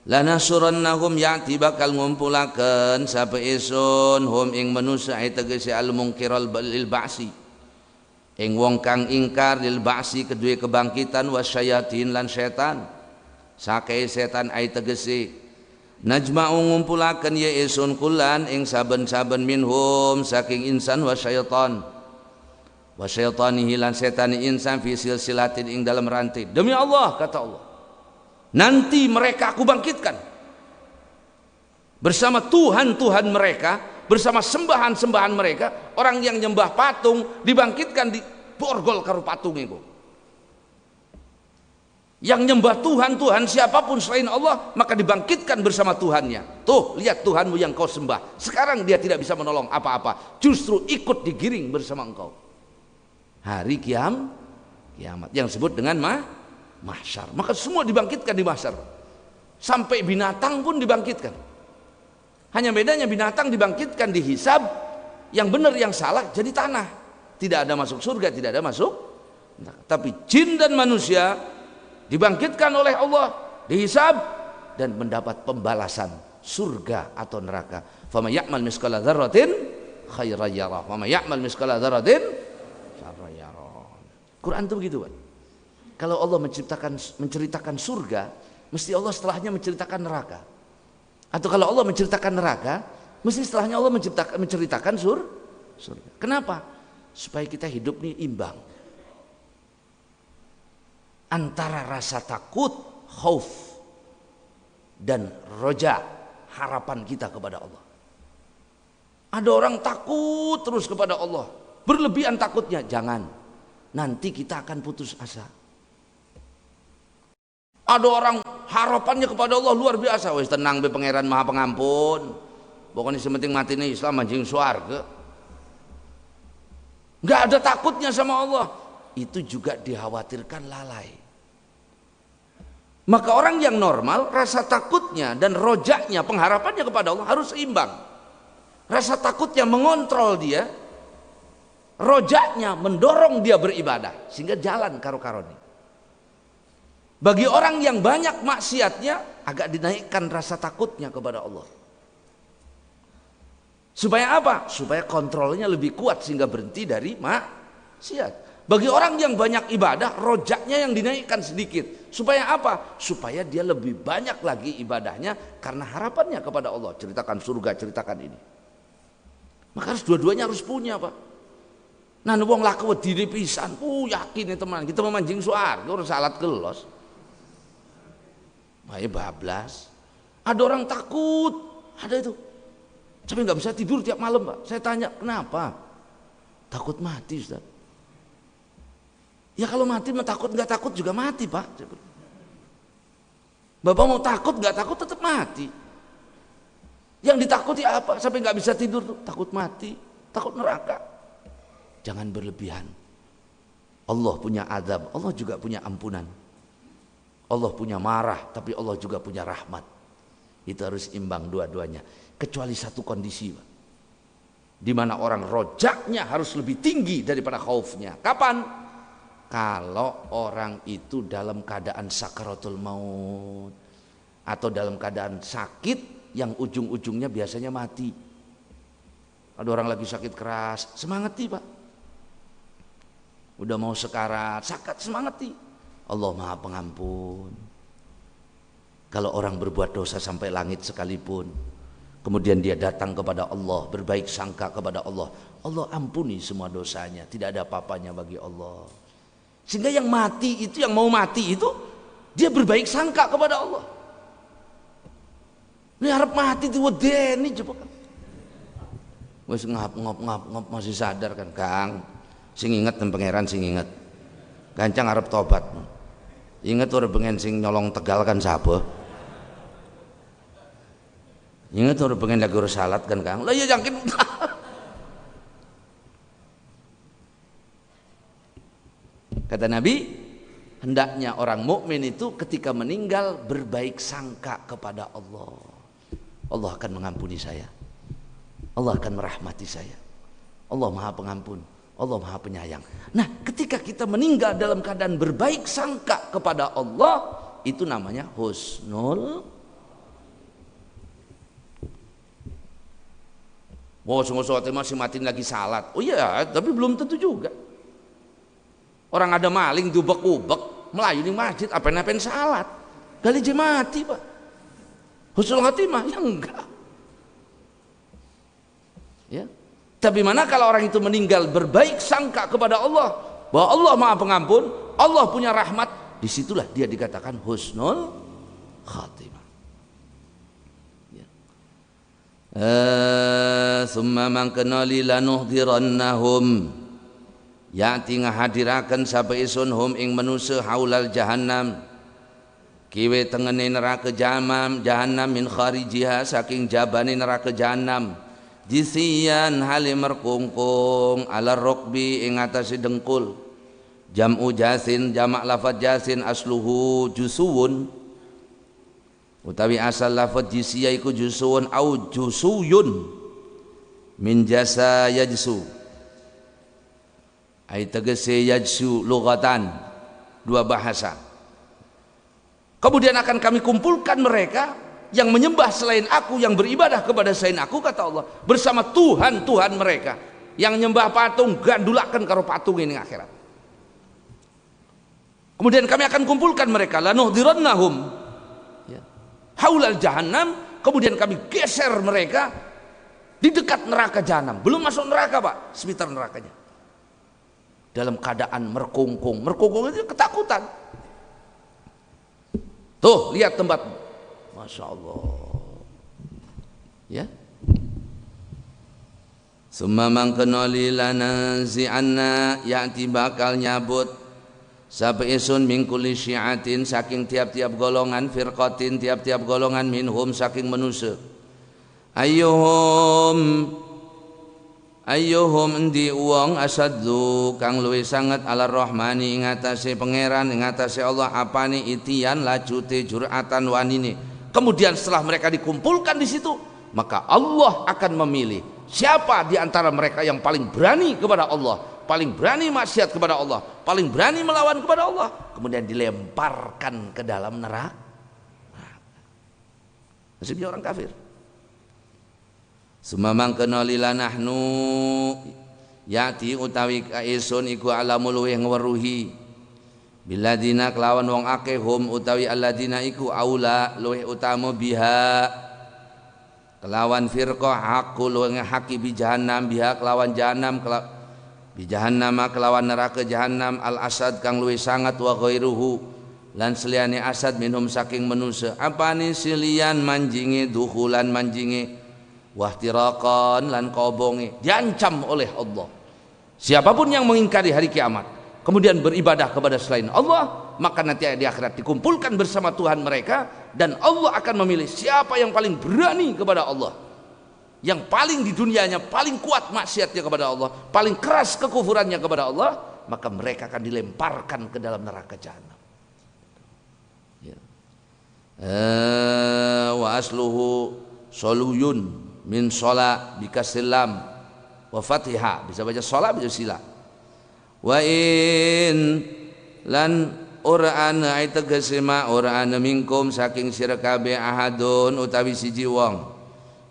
lanasurannahum ya'ti bakal ngumpulaken sapa isun hum ing manusa tegese al mungkiral lil ba'si ing wong kang ingkar lil ba'si kedue kebangkitan wasyayatin lan setan sakai setan ai tegese najma'u ngumpulaken ya isun kulan ing saben-saben minhum saking insan wasyaitan wasyaitanihi lan setani insan fi silsilatin ing dalam rantai. Demi Allah, kata Allah, nanti mereka aku bangkitkan bersama Tuhan-Tuhan mereka, bersama sembahan-sembahan mereka. Orang yang nyembah patung dibangkitkan di borgol karo patung itu. Yang nyembah Tuhan siapapun selain Allah maka dibangkitkan bersama Tuhannya. Tuh, lihat Tuhanmu yang kau sembah, sekarang dia tidak bisa menolong apa-apa, justru ikut digiring bersama engkau hari kiamat yang disebut dengan mahsyar. Maka semua dibangkitkan di mahsyar, sampai binatang pun dibangkitkan. Hanya bedanya binatang dibangkitkan di hisab, yang benar yang salah jadi tanah, tidak ada masuk surga, tidak ada masuk. Tapi jin dan manusia dibangkitkan oleh Allah, dihisab dan mendapat pembalasan surga atau neraka. Fama ya'mal miskala dzarratin khairan yarah, fama ya'mal miskala dzarratin syarran yarah. Quran itu begitu, Pak. Kalau Allah menceritakan surga, mesti Allah setelahnya menceritakan neraka. Atau kalau Allah menceritakan neraka, mesti setelahnya Allah menceritakan surga. Kenapa? Supaya kita hidup nih imbang antara rasa takut, khauf, dan roja, harapan kita kepada Allah. Ada orang takut terus kepada Allah, berlebihan takutnya, jangan, nanti kita akan putus asa. Ada orang harapannya kepada Allah luar biasa, wis tenang be pangeran maha pengampun, pokoknya sementing mati nih Islam anjing swarga. Nggak ada takutnya sama Allah, itu juga dikhawatirkan lalai. Maka orang yang normal rasa takutnya dan rojaknya, pengharapannya kepada Allah harus seimbang. Rasa takutnya mengontrol dia, rojaknya mendorong dia beribadah sehingga jalan karo-karoni. Bagi orang yang banyak maksiatnya agak dinaikkan rasa takutnya kepada Allah. Supaya apa? Supaya kontrolnya lebih kuat sehingga berhenti dari maksiat. Bagi orang yang banyak ibadah, rojaknya yang dinaikkan sedikit. Supaya apa? Supaya dia lebih banyak lagi ibadahnya karena harapannya kepada Allah. Ceritakan surga, ceritakan ini. Maka harus dua-duanya harus punya, Pak. Nah, wong laku diri pisan, yakin ya teman, kita memanjing swarga ora salat gelos. Bae bablas. Ada orang takut, ada itu. Sampai nggak bisa tidur tiap malam, Pak. Saya tanya, kenapa? Takut mati, Ustaz. Ya kalau mati takut nggak takut juga mati, Pak. Bapak mau takut nggak takut tetap mati. Yang ditakuti apa? Sampai nggak bisa tidur tuh, takut mati, takut neraka. Jangan berlebihan. Allah punya azab, Allah juga punya ampunan. Allah punya marah, tapi Allah juga punya rahmat. Itu harus imbang dua-duanya. Kecuali satu kondisi, Pak, di mana orang rojaknya harus lebih tinggi daripada khaufnya. Kapan? Kalau orang itu dalam keadaan sakaratul maut atau dalam keadaan sakit yang ujung-ujungnya biasanya mati. Ada orang lagi sakit keras, semangati, Pak. Udah mau sekarat, semangati. Allah Maha Pengampun. Kalau orang berbuat dosa sampai langit sekalipun, kemudian dia datang kepada Allah, berbaik sangka kepada Allah, Allah ampuni semua dosanya, tidak ada apa-apanya bagi Allah. Sehingga yang mati itu, yang mau mati itu, dia berbaik sangka kepada Allah. Ini harap mati itu wedeni coba kan. Wes ngap masih sadar kan, Kang. Sing inget dan pangeran sing inget. Gancang harap tobat. Ingat orang pengen sing nyolong Tegal kan siapa? Ingat orang pengen lagi urus salat kan, Kang? Lah ya yakin. Kata Nabi, hendaknya orang mukmin itu ketika meninggal berbaik sangka kepada Allah. Allah akan mengampuni saya. Allah akan merahmati saya. Allah Maha Pengampun. Allah Maha Penyayang. Nah, ketika kita meninggal dalam keadaan berbaik sangka kepada Allah, itu namanya husnul. Wah, sungguh-sungguh masih matiin lagi salat. Oh iya, tapi belum tentu juga. Orang ada maling diubek-ubek, melayu di masjid, apen-apen salat. Gali je mati, Pak. Husnul khotimah ya enggak. Ya. Tapi mana kalau orang itu meninggal berbaik sangka kepada Allah, bahwa Allah Maha Pengampun, Allah punya rahmat, disitulah dia dikatakan husnul khatimah. Ya. Summa mangkana lilanuhdirannahum, yati ngahadiraken sapa isun hum ing manusa haulal jahannam, kiwe tengene neraka jahannam min kharijiha, saking jabane neraka jahannam, jisian halim merkungkung ala rokbi ing atase dengkul. Jam'u jasin, jamak lafaz jasin asluhu jusuwun, utawi asal lafaz jisiya iku jusuwun au jusuyun min jasa yajsu, ai tegese yajsu lughatan, dua bahasa. Kemudian akan kami kumpulkan mereka yang menyembah selain aku, yang beribadah kepada selain aku, kata Allah, bersama Tuhan mereka yang nyembah patung, gandulakan karo patung ini akhirat. Kemudian kami akan kumpulkan mereka, lanuhdirannahum ya, haulal jahannam. Kemudian kami geser mereka di dekat neraka jahanam, belum masuk neraka, Pak, sekitar nerakanya, dalam keadaan merkungkung itu ketakutan. Tuh lihat tempat, Masya Allah ya. Summa mangkana lilanazi'anna, ya'ti bakal nyabut sapa isun min kulli syi'atin, saking tiap-tiap golongan, firqatin tiap-tiap golongan, minhum saking manusia, ayyuhum endi wong asaddu kang luwih sanget ala rahmani ing atase pangeran, ing atase Allah, apane itian lajute jur'atan wanine. Kemudian setelah mereka dikumpulkan di situ, maka Allah akan memilih siapa di antara mereka yang paling berani kepada Allah, paling berani maksiat kepada Allah, paling berani melawan kepada Allah, kemudian dilemparkan ke dalam neraka. Nasibnya orang kafir. Sumamang kenali lanahnu, yati utawi kaisun iku alamul luweh ngweruhi, biladina kelawan wong akeh, hum utawi alladina iku aula luweh utama biha kelawan firqah, hakul luweh haki bi jahannam, biha kelawan jahannam, bi jahannama kelawan neraka jahannam, al asad kang luweh sangat, wa ghairuhu lan seliyane asad minhum saking manusia apane silian manjinge dukhulan manjinge wahtiraqan lan kobonge diancam oleh Allah. Siapapun yang mengingkari hari kiamat kemudian beribadah kepada selain Allah, maka nanti di akhirat dikumpulkan bersama Tuhan mereka dan Allah akan memilih siapa yang paling berani kepada Allah, yang paling di dunianya paling kuat maksiatnya kepada Allah, paling keras kekufurannya kepada Allah, maka mereka akan dilemparkan ke dalam neraka jahanam. Wa asluhu soluyun min sola bikasilam wa fatiha, bisa baca sola bisa sila. Wa in lan ur'ana ay tegesema ur'ana minkum saking sira kabeh ahadun utawi siji wong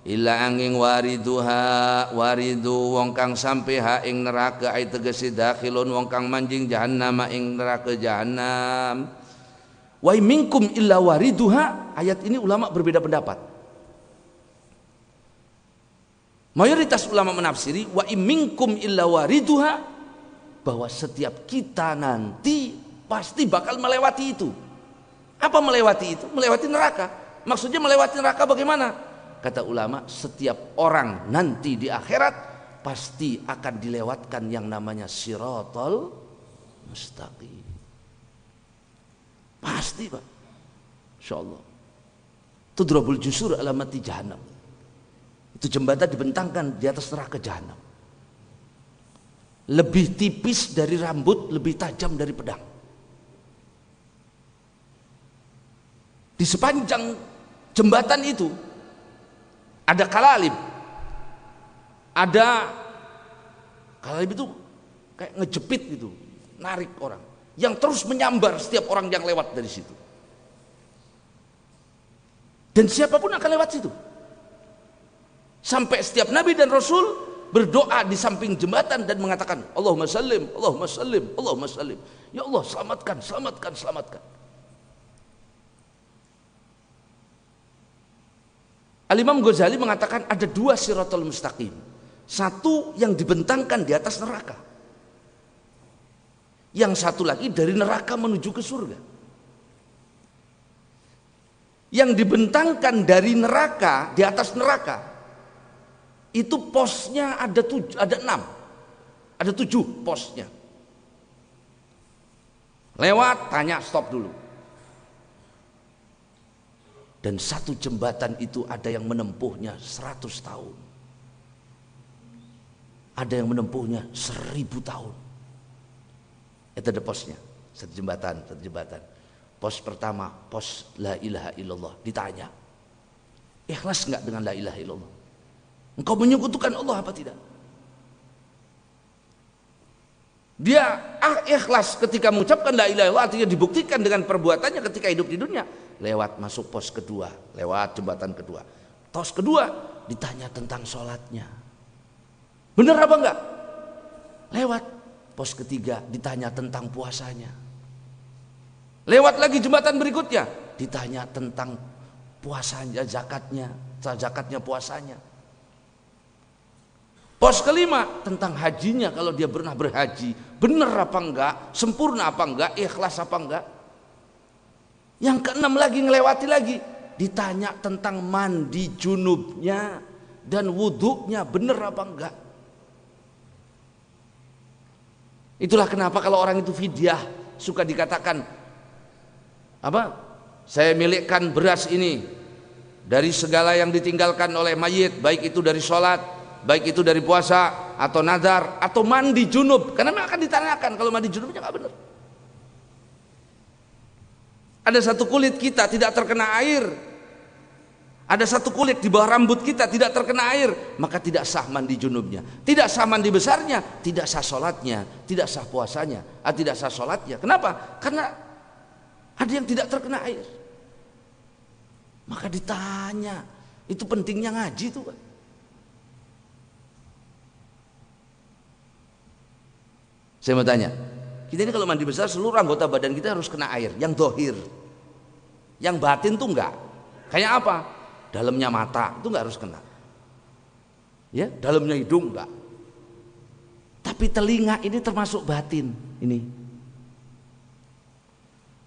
illa angin wariduha waridu wong kang sampai ha ing neraka ay tegese dakhilun wong kang manjing jahannam ing neraka jahanam. Wa minkum illa wariduha, ayat ini ulama berbeda pendapat. Mayoritas ulama menafsiri wa minkum illa wariduha, bahwa setiap kita nanti pasti bakal melewati itu. Apa melewati itu? Melewati neraka. Maksudnya melewati neraka bagaimana? Kata ulama, setiap orang nanti di akhirat pasti akan dilewatkan yang namanya siratal mustaqim. Pasti Pak, insyaallah. Tudrabul jusur alamati jahannam. Itu jembatan dibentangkan di atas neraka jahanam. Lebih tipis dari rambut, lebih tajam dari pedang. Di sepanjang jembatan itu ada kalalib. Ada kalalib itu kayak ngejepit gitu, narik orang, yang terus menyambar setiap orang yang lewat dari situ. Dan siapapun akan lewat situ. Sampai setiap nabi dan rasul berdoa di samping jembatan dan mengatakan, Allahumma sallim, Allahumma sallim, Allahumma sallim. Ya Allah, selamatkan, selamatkan, selamatkan. Al-Imam Ghazali mengatakan ada dua siratal mustaqim. Satu yang dibentangkan di atas neraka, yang satu lagi dari neraka menuju ke surga. Yang dibentangkan dari neraka, di atas neraka, itu posnya ada 6, ada 7 posnya. Lewat, tanya, stop dulu. Dan satu jembatan itu ada yang menempuhnya 100 tahun, ada yang menempuhnya 1000 tahun. Itu ada posnya, satu jembatan. Pos pertama, pos la ilaha illallah. Ditanya, ikhlas enggak dengan la ilaha illallah? Engkau menyekutukan Allah apa tidak? Dia ikhlas ketika mengucapkan la ilaha illallah, artinya dibuktikan dengan perbuatannya ketika hidup di dunia. Lewat masuk pos kedua, lewat jembatan kedua. Pos kedua ditanya tentang sholatnya, benar apa enggak? Lewat pos ketiga ditanya tentang puasanya. Lewat lagi jembatan berikutnya ditanya tentang puasanya, zakatnya, puasanya. Pos kelima tentang hajinya, kalau dia pernah berhaji, benar apa enggak, sempurna apa enggak, ikhlas apa enggak. Yang keenam lagi ngelewati lagi, ditanya tentang mandi junubnya dan wudhunya, benar apa enggak. Itulah kenapa kalau orang itu fidyah suka dikatakan apa? Saya milikkan beras ini dari segala yang ditinggalkan oleh mayit, baik itu dari sholat, baik itu dari puasa atau nazar atau mandi junub, karena akan ditanyakan kalau mandi junubnya nggak benar. Ada satu kulit kita tidak terkena air, ada satu kulit di bawah rambut kita tidak terkena air, maka tidak sah mandi junubnya, tidak sah mandi besarnya, tidak sah sholatnya, tidak sah puasanya, tidak sah sholatnya. Kenapa? Karena ada yang tidak terkena air. Maka ditanya, itu pentingnya ngaji tuh kan. Saya mau tanya, kita ini kalau mandi besar seluruh anggota badan kita harus kena air, yang dohir, yang batin tuh enggak. Kayak apa? Dalamnya mata itu enggak harus kena, ya, dalamnya hidung enggak. Tapi telinga ini termasuk batin ini.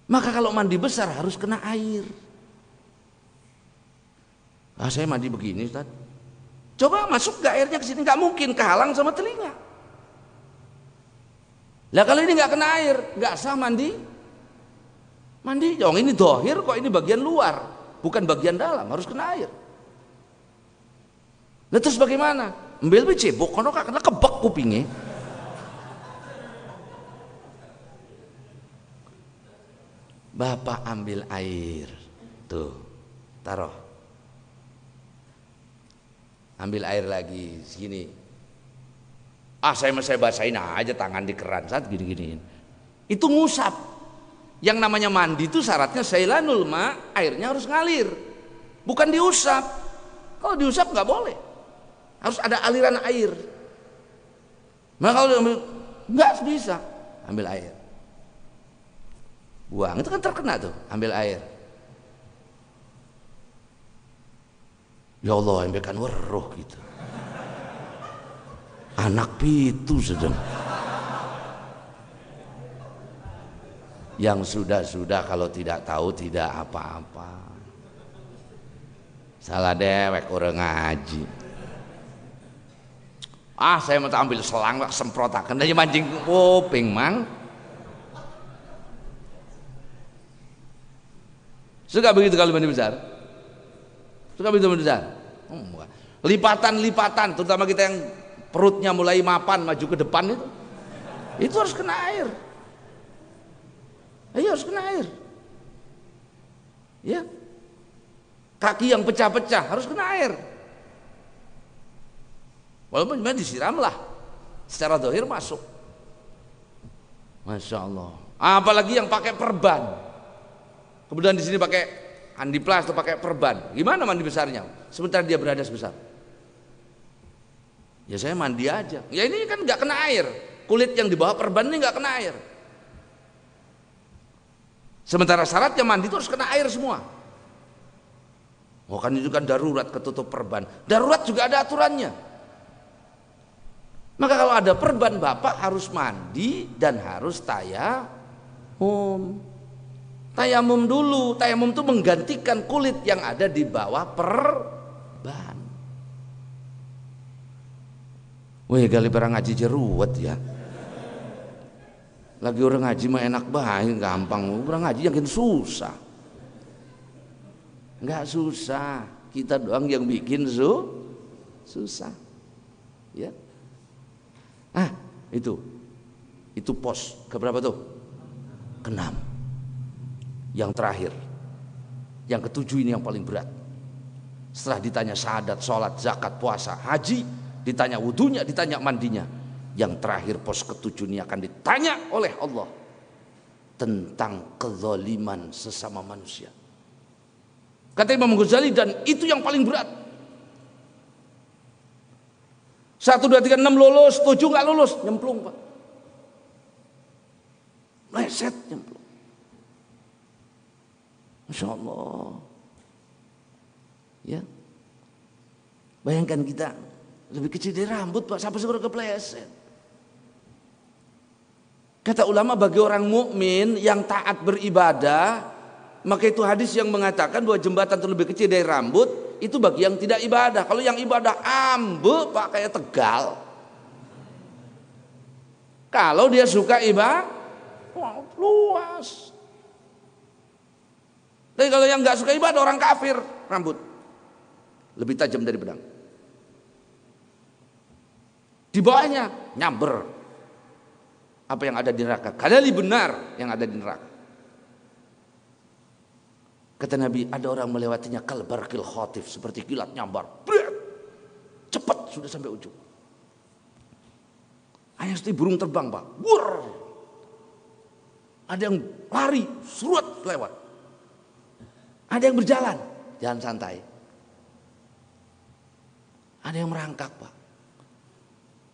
Maka kalau mandi besar harus kena air. Saya mandi begini Ustaz. Coba masuk gak airnya ke sini? Gak mungkin, kehalang sama telinga. Lah kalau ini gak kena air, gak sah mandi. Mandi, dong ini dohir kok, ini bagian luar, bukan bagian dalam, harus kena air. Lah terus bagaimana? Ambil cebok, kono kena kebak kupingnya. Bapak ambil air, tuh, taruh. Ambil air lagi, segini. Saya basahin aja tangan di keran saat gini-giniin. Itu ngusap. Yang namanya mandi itu syaratnya sailanul ma, airnya harus ngalir, bukan diusap. Kalau diusap nggak boleh, harus ada aliran air. Maka kalau nggak bisa, ambil air. Buang, itu kan terkena tuh, ambil air. Ya Allah, ambilkan weruh gitu. Anak pitu sedang. Yang sudah kalau tidak tahu tidak apa-apa. Salah dewek orang ngaji. Saya mau ambil selang, semprotakan aja mancing kuping mang. Suka begitu kalau mandi besar? Suka begitu mandi besar? Lipatan-lipatan, terutama kita yang perutnya mulai mapan maju ke depan itu harus kena air. Iya harus kena air. Ya. Kaki yang pecah-pecah harus kena air. Walaupun disiramlah, secara dohir masuk. Masya Allah. Apalagi yang pakai perban. Kemudian di sini pakai handiplas atau pakai perban. Gimana mandi besarnya? Sementara dia berada sebesar. Ya saya mandi aja. Ya ini kan nggak kena air. Kulit yang di bawah perban ini nggak kena air. Sementara syaratnya mandi itu harus kena air semua. Kan itu kan darurat ketutup perban. Darurat juga ada aturannya. Maka kalau ada perban Bapak harus mandi dan harus tayamum. Tayamum dulu, tayamum itu menggantikan kulit yang ada di bawah perban. Wih, gali perang ngaji jeruat ya. Lagi orang ngaji mah enak banget, gampang. Orang ngaji yang susah. Enggak susah, kita doang yang bikin susah. Ya. Itu pos keberapa tuh? Keenam. Yang terakhir, yang ketujuh ini yang paling berat. Setelah ditanya syahadat, sholat, zakat, puasa, haji, ditanya wudunya, ditanya mandinya. Yang terakhir pos ketujuh ini akan ditanya oleh Allah tentang kezaliman sesama manusia. Kata Imam Ghazali, dan itu yang paling berat. 1, 2, 3, 6 lulus, 7 nggak lulus, nyemplung Pak. Leset nyemplung. Masya Allah. Ya. Bayangkan kita lebih kecil dari rambut Pak, sampai segera kepleset. Kata ulama, bagi orang mukmin yang taat beribadah, maka itu hadis yang mengatakan bahwa jembatan itu lebih kecil dari rambut, itu bagi yang tidak ibadah. Kalau yang ibadah ambe Pak, kayak Tegal. Kalau dia suka ibadah, luas. Tapi kalau yang nggak suka ibadah, orang kafir, rambut lebih tajam dari pedang. Di bawahnya nyamber apa yang ada di neraka. Kadali benar yang ada di neraka. Kata Nabi, ada orang melewatinya kalbarkil khotif, seperti kilat nyambar. Cepat sudah sampai ujung. Hanya seperti burung terbang Pak. Wur. Ada yang lari, surut lewat. Ada yang berjalan, jalan santai. Ada yang merangkak Pak.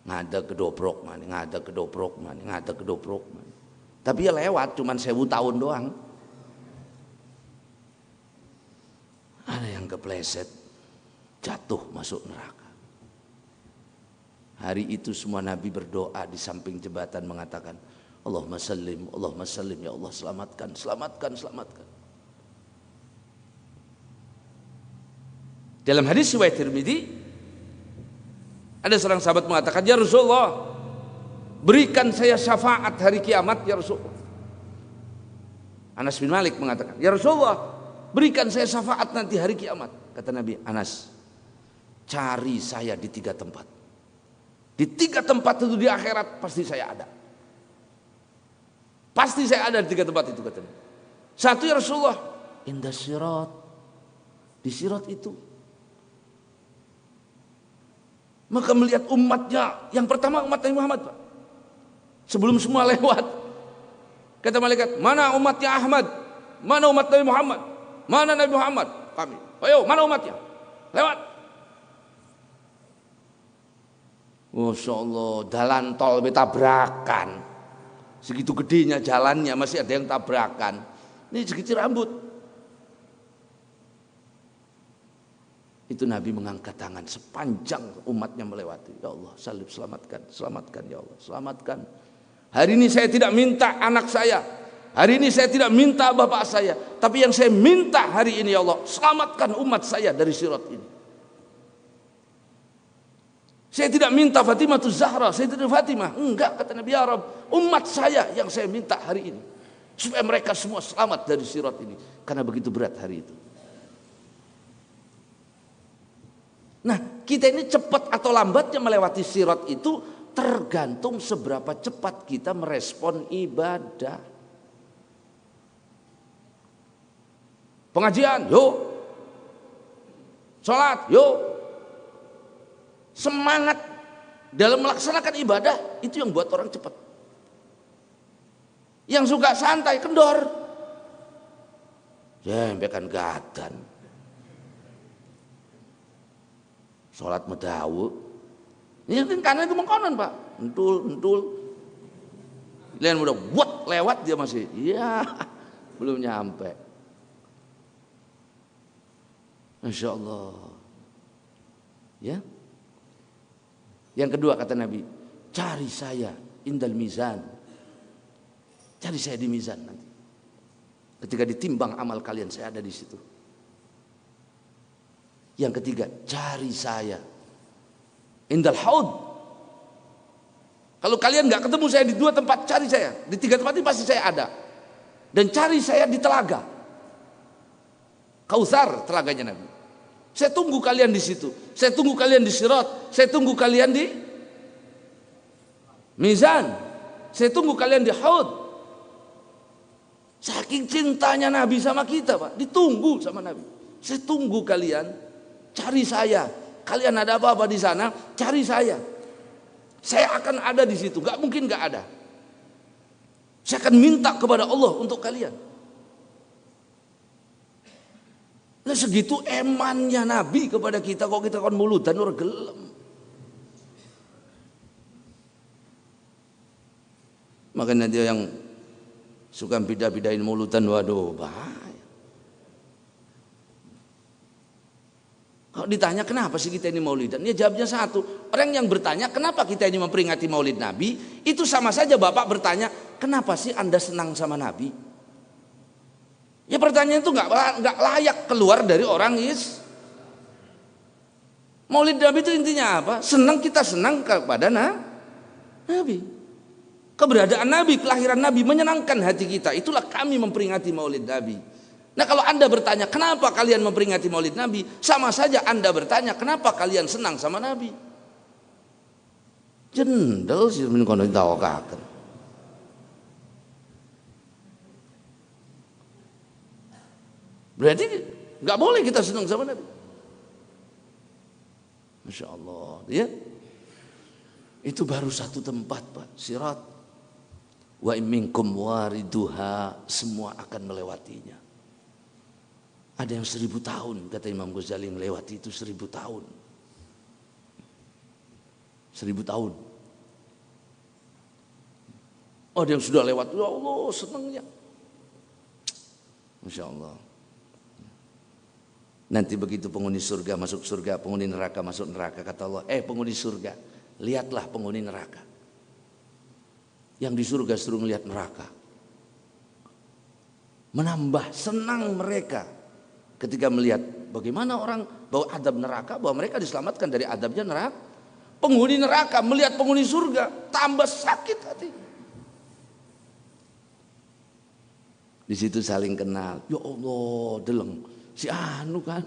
Ngada kedobrok mana, ngada kedobrok mana, ngada kedobrok mana. Tapi ya lewat, cuman 1000 tahun doang. Ada yang kepleset, jatuh masuk neraka. Hari itu semua nabi berdoa di samping jembatan mengatakan, Allahumma sallim, Allahumma sallim, ya Allah selamatkan, selamatkan, selamatkan. Dalam hadis riwayat Tirmidzi, ada seorang sahabat mengatakan, ya Rasulullah, berikan saya syafaat hari kiamat ya Rasulullah. Anas bin Malik mengatakan, ya Rasulullah, berikan saya syafaat nanti hari kiamat. Kata Nabi, Anas, cari saya di 3 tempat. Di 3 tempat itu di akhirat pasti saya ada. Pasti saya ada di 3 tempat itu, katanya. Satu, ya Rasulullah, indah sirat, di sirat itu. Maka melihat umatnya, yang pertama umat Nabi Muhammad, Pak. Sebelum semua lewat, kata malaikat, mana umatnya Ahmad? Mana umat Nabi Muhammad? Mana Nabi Muhammad? Kami. Ayo, mana umatnya? Lewat. Masya Allah, jalan tol tabrakan. Segitu gedenya jalannya, masih ada yang tabrakan. Ini segitu rambut. Itu Nabi mengangkat tangan sepanjang umatnya melewati. Ya Allah, salib, selamatkan, selamatkan ya Allah, selamatkan. Hari ini saya tidak minta anak saya, hari ini saya tidak minta bapak saya, tapi yang saya minta hari ini ya Allah, selamatkan umat saya dari sirat ini. Saya tidak minta Fatimah Zahra, saya tidak Fatimah, enggak, kata Nabi, ya Rabb, umat saya yang saya minta hari ini, supaya mereka semua selamat dari sirat ini, karena begitu berat hari itu. Nah, kita ini cepat atau lambatnya melewati sirat itu tergantung seberapa cepat kita merespon ibadah. Pengajian, yuk. Sholat, yuk. Semangat dalam melaksanakan ibadah itu yang buat orang cepat. Yang suka santai, kendor, jembekan gadan. Sholat medawu, ini karena itu mengkonon Pak, entul, lihat udah buat lewat dia masih, iya belum nyampe. Masya Allah, ya. Yang kedua kata Nabi, cari saya indal mizan, cari saya di mizan nanti. Ketika ditimbang amal kalian, saya ada di situ. Yang ketiga, cari saya indal haud. Kalau kalian nggak ketemu saya di 2 tempat, cari saya di 3 tempat ini pasti saya ada. Dan cari saya di telaga Kautsar, telaganya Nabi. Saya tunggu kalian di situ. Saya tunggu kalian di sirat. Saya tunggu kalian di mizan. Saya tunggu kalian di haud. Saking cintanya Nabi sama kita, Pak, ditunggu sama Nabi. Saya tunggu kalian. Cari saya, kalian ada apa-apa di sana, cari saya. Saya akan ada di situ, nggak mungkin nggak ada. Saya akan minta kepada Allah untuk kalian. Nah, segitu emannya Nabi kepada kita, kok kita kan muludan orang gelem. Makanya dia yang suka bidah-bidahin muludan, waduh bahaya. Kalau ditanya kenapa sih kita ini maulidan, ya jawabnya satu. Orang yang bertanya kenapa kita ini memperingati maulid Nabi, itu sama saja Bapak bertanya kenapa sih Anda senang sama Nabi. Ya pertanyaan itu nggak layak keluar dari orang Maulid Nabi itu intinya apa? Senang, kita senang kepada Nabi. Keberadaan Nabi, kelahiran Nabi menyenangkan hati kita. Itulah kami memperingati maulid Nabi. Nah, kalau Anda bertanya kenapa kalian memperingati maulid Nabi, sama saja Anda bertanya kenapa kalian senang sama Nabi. Jendel sih kono ditawokaken. Berarti nggak boleh kita senang sama Nabi. Masya Allah, ya. Itu baru 1 tempat, Pak, sirat. Wa minkum wariduha, semua akan melewatinya. Ada yang 1000 tahun, kata Imam Ghazali, melewati itu 1000 tahun. 1000 tahun. Oh, ada yang sudah lewat, ya Allah senangnya. Masya Allah. Nanti begitu penghuni surga masuk surga, penghuni neraka masuk neraka, kata Allah, penghuni surga, lihatlah penghuni neraka. Yang di surga suruh melihat neraka. Menambah senang mereka ketika melihat bagaimana orang bahwa adab neraka, bahwa mereka diselamatkan dari adabnya neraka. Penghuni neraka melihat penghuni surga, tambah sakit hati. Di situ saling kenal. Ya Allah, deleng si anu kan.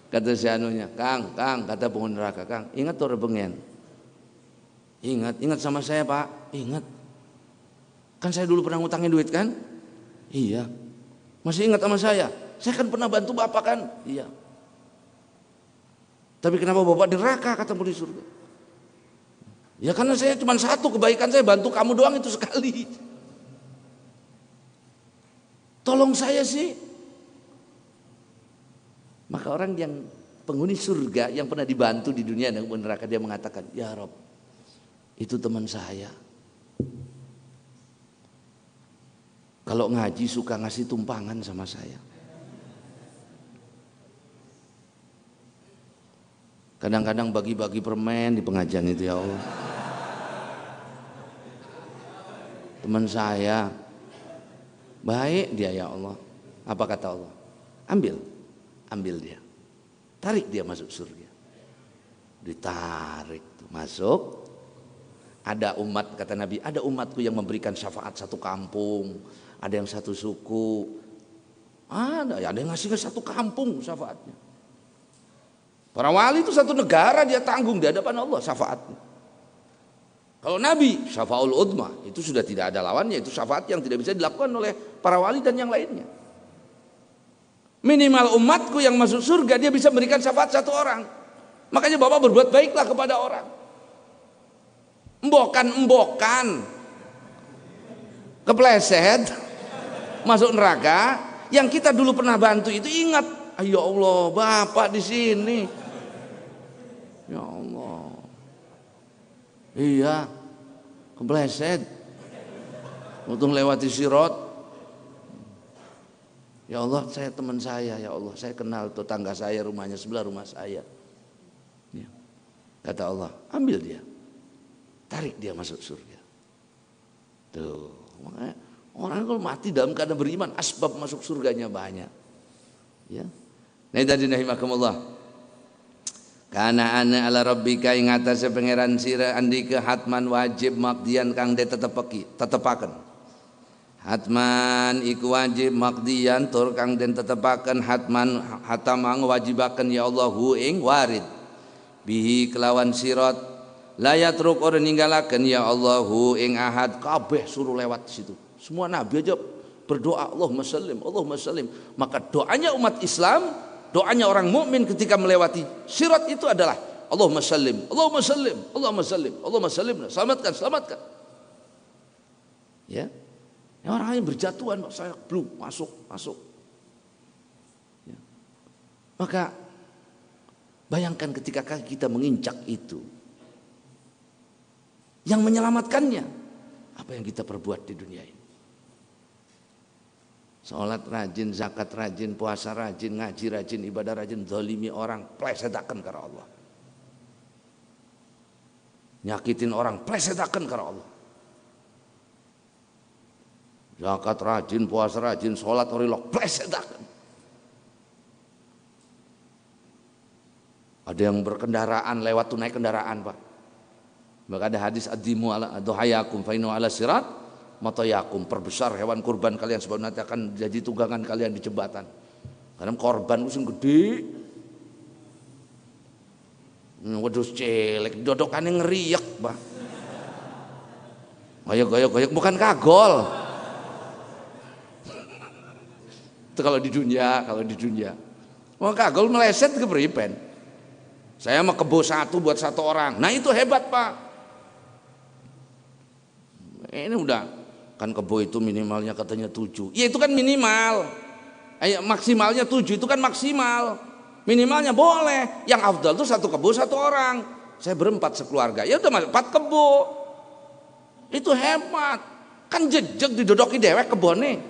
Kata si anunya, Kang, kata penghuni neraka, Kang, ingat tuh rebengen. Ingat sama saya, Pak. Ingat. Kan saya dulu pernah ngutangin duit kan? Iya. Masih ingat sama saya? Saya kan pernah bantu Bapak kan? Iya. Tapi kenapa Bapak di neraka, kata penghuni surga? Ya karena saya cuma satu kebaikan, saya bantu kamu doang itu sekali. Tolong saya sih. Maka orang yang penghuni surga yang pernah dibantu di dunia dan neraka, dia mengatakan, ya Rob, itu teman saya. Kalau ngaji suka ngasih tumpangan sama saya. Kadang-kadang bagi-bagi permen di pengajian itu, ya Allah. Teman saya baik dia, ya Allah. Apa kata Allah? Ambil dia, tarik dia masuk surga. Ditarik tuh masuk. Ada umat, kata Nabi, ada umatku yang memberikan syafaat satu kampung, ada yang satu suku, ada yang ngasih ke satu kampung syafaatnya. Para wali itu satu negara dia tanggung di hadapan Allah syafaatnya. Kalau Nabi, syafa'ul udma, itu sudah tidak ada lawannya, itu syafaat yang tidak bisa dilakukan oleh para wali dan yang lainnya. Minimal umatku yang masuk surga dia bisa memberikan syafaat satu orang. Makanya Bapak berbuat baiklah kepada orang. Embokan kepleset masuk neraka, yang kita dulu pernah bantu itu ingat, ya Allah, Bapak di sini. Ya Allah. Iya, kepleset. Untung lewati sirat. Ya Allah, saya teman saya, ya Allah, saya kenal tetangga saya, rumahnya sebelah rumah saya. Ya. Kata Allah, ambil dia, tarik dia masuk surga. Tuh, makanya orang kalau mati dalam keadaan beriman, asbab masuk surganya banyak. Ya, nah tadi nahimakumullah. Karena ana ala rabbika ing atase pangeran sira andika hatman wajib maqdiyan kang tetepaken. Hatman iku wajib maqdiyan tur kang den tetepaken hatman hatamang wajibaken ya Allah hu ing warid. Bihi kelawan sirat layat truk ora ninggalaken ya Allah hu ing ahad, kabeh suruh lewat situ. Semua nabi aja berdoa Allahumma sallim, Allahumma sallim. Maka doanya umat Islam, doanya orang mukmin ketika melewati sirat itu adalah Allahumma sallim, Allahumma sallim, Allahumma sallim, Allahumma sallim, selamatkan. Ya, yang orang lain berjatuhan, saya belum masuk. Ya. Maka bayangkan ketika kita menginjak itu, yang menyelamatkannya apa yang kita perbuat di dunia ini. Sholat rajin, zakat rajin, puasa rajin, ngaji rajin, ibadah rajin, zalimi orang, plesetaken karo Allah. Nyakitin orang, plesetaken karo Allah. Zakat rajin, puasa rajin, sholat orilok, plesetaken. Ada yang berkendaraan lewat tuh naik kendaraan, Pak. Maka ada hadis adimu ala dohayakum fainu ala sirat matoyakum, perbesar hewan kurban kalian sebab nanti akan jadi tunggangan kalian di jembatan. Karena korban usung gede, wedus celek, dodokannya ngeriak, Pak. Goyok, bukan kagol. Itu kalau di dunia. Mau kagol meleset ke beripen. Saya mau kebo satu buat satu orang. Nah itu hebat, Pak. Ini udah. Kan kebo itu minimalnya katanya 7. Ya itu kan minimal. Maksimalnya 7 itu kan maksimal. Minimalnya boleh. Yang afdal itu satu kebo satu orang. Saya berempat sekeluarga. Ya udah 4 kebo. Itu hebat. Kan jejeg didodoki dewek kebone.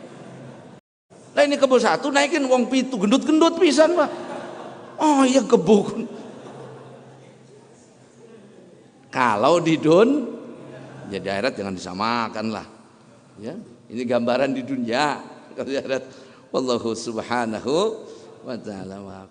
Lah ini kebo satu naikin wong pitu gendut-gendut pisan, Pak. Oh iya kebo. Kalau ya di akhirat jangan disamakan lah. Ya, ini gambaran di dunia. Kalau di akhirat, wallahu subhanahu wa ta'ala wa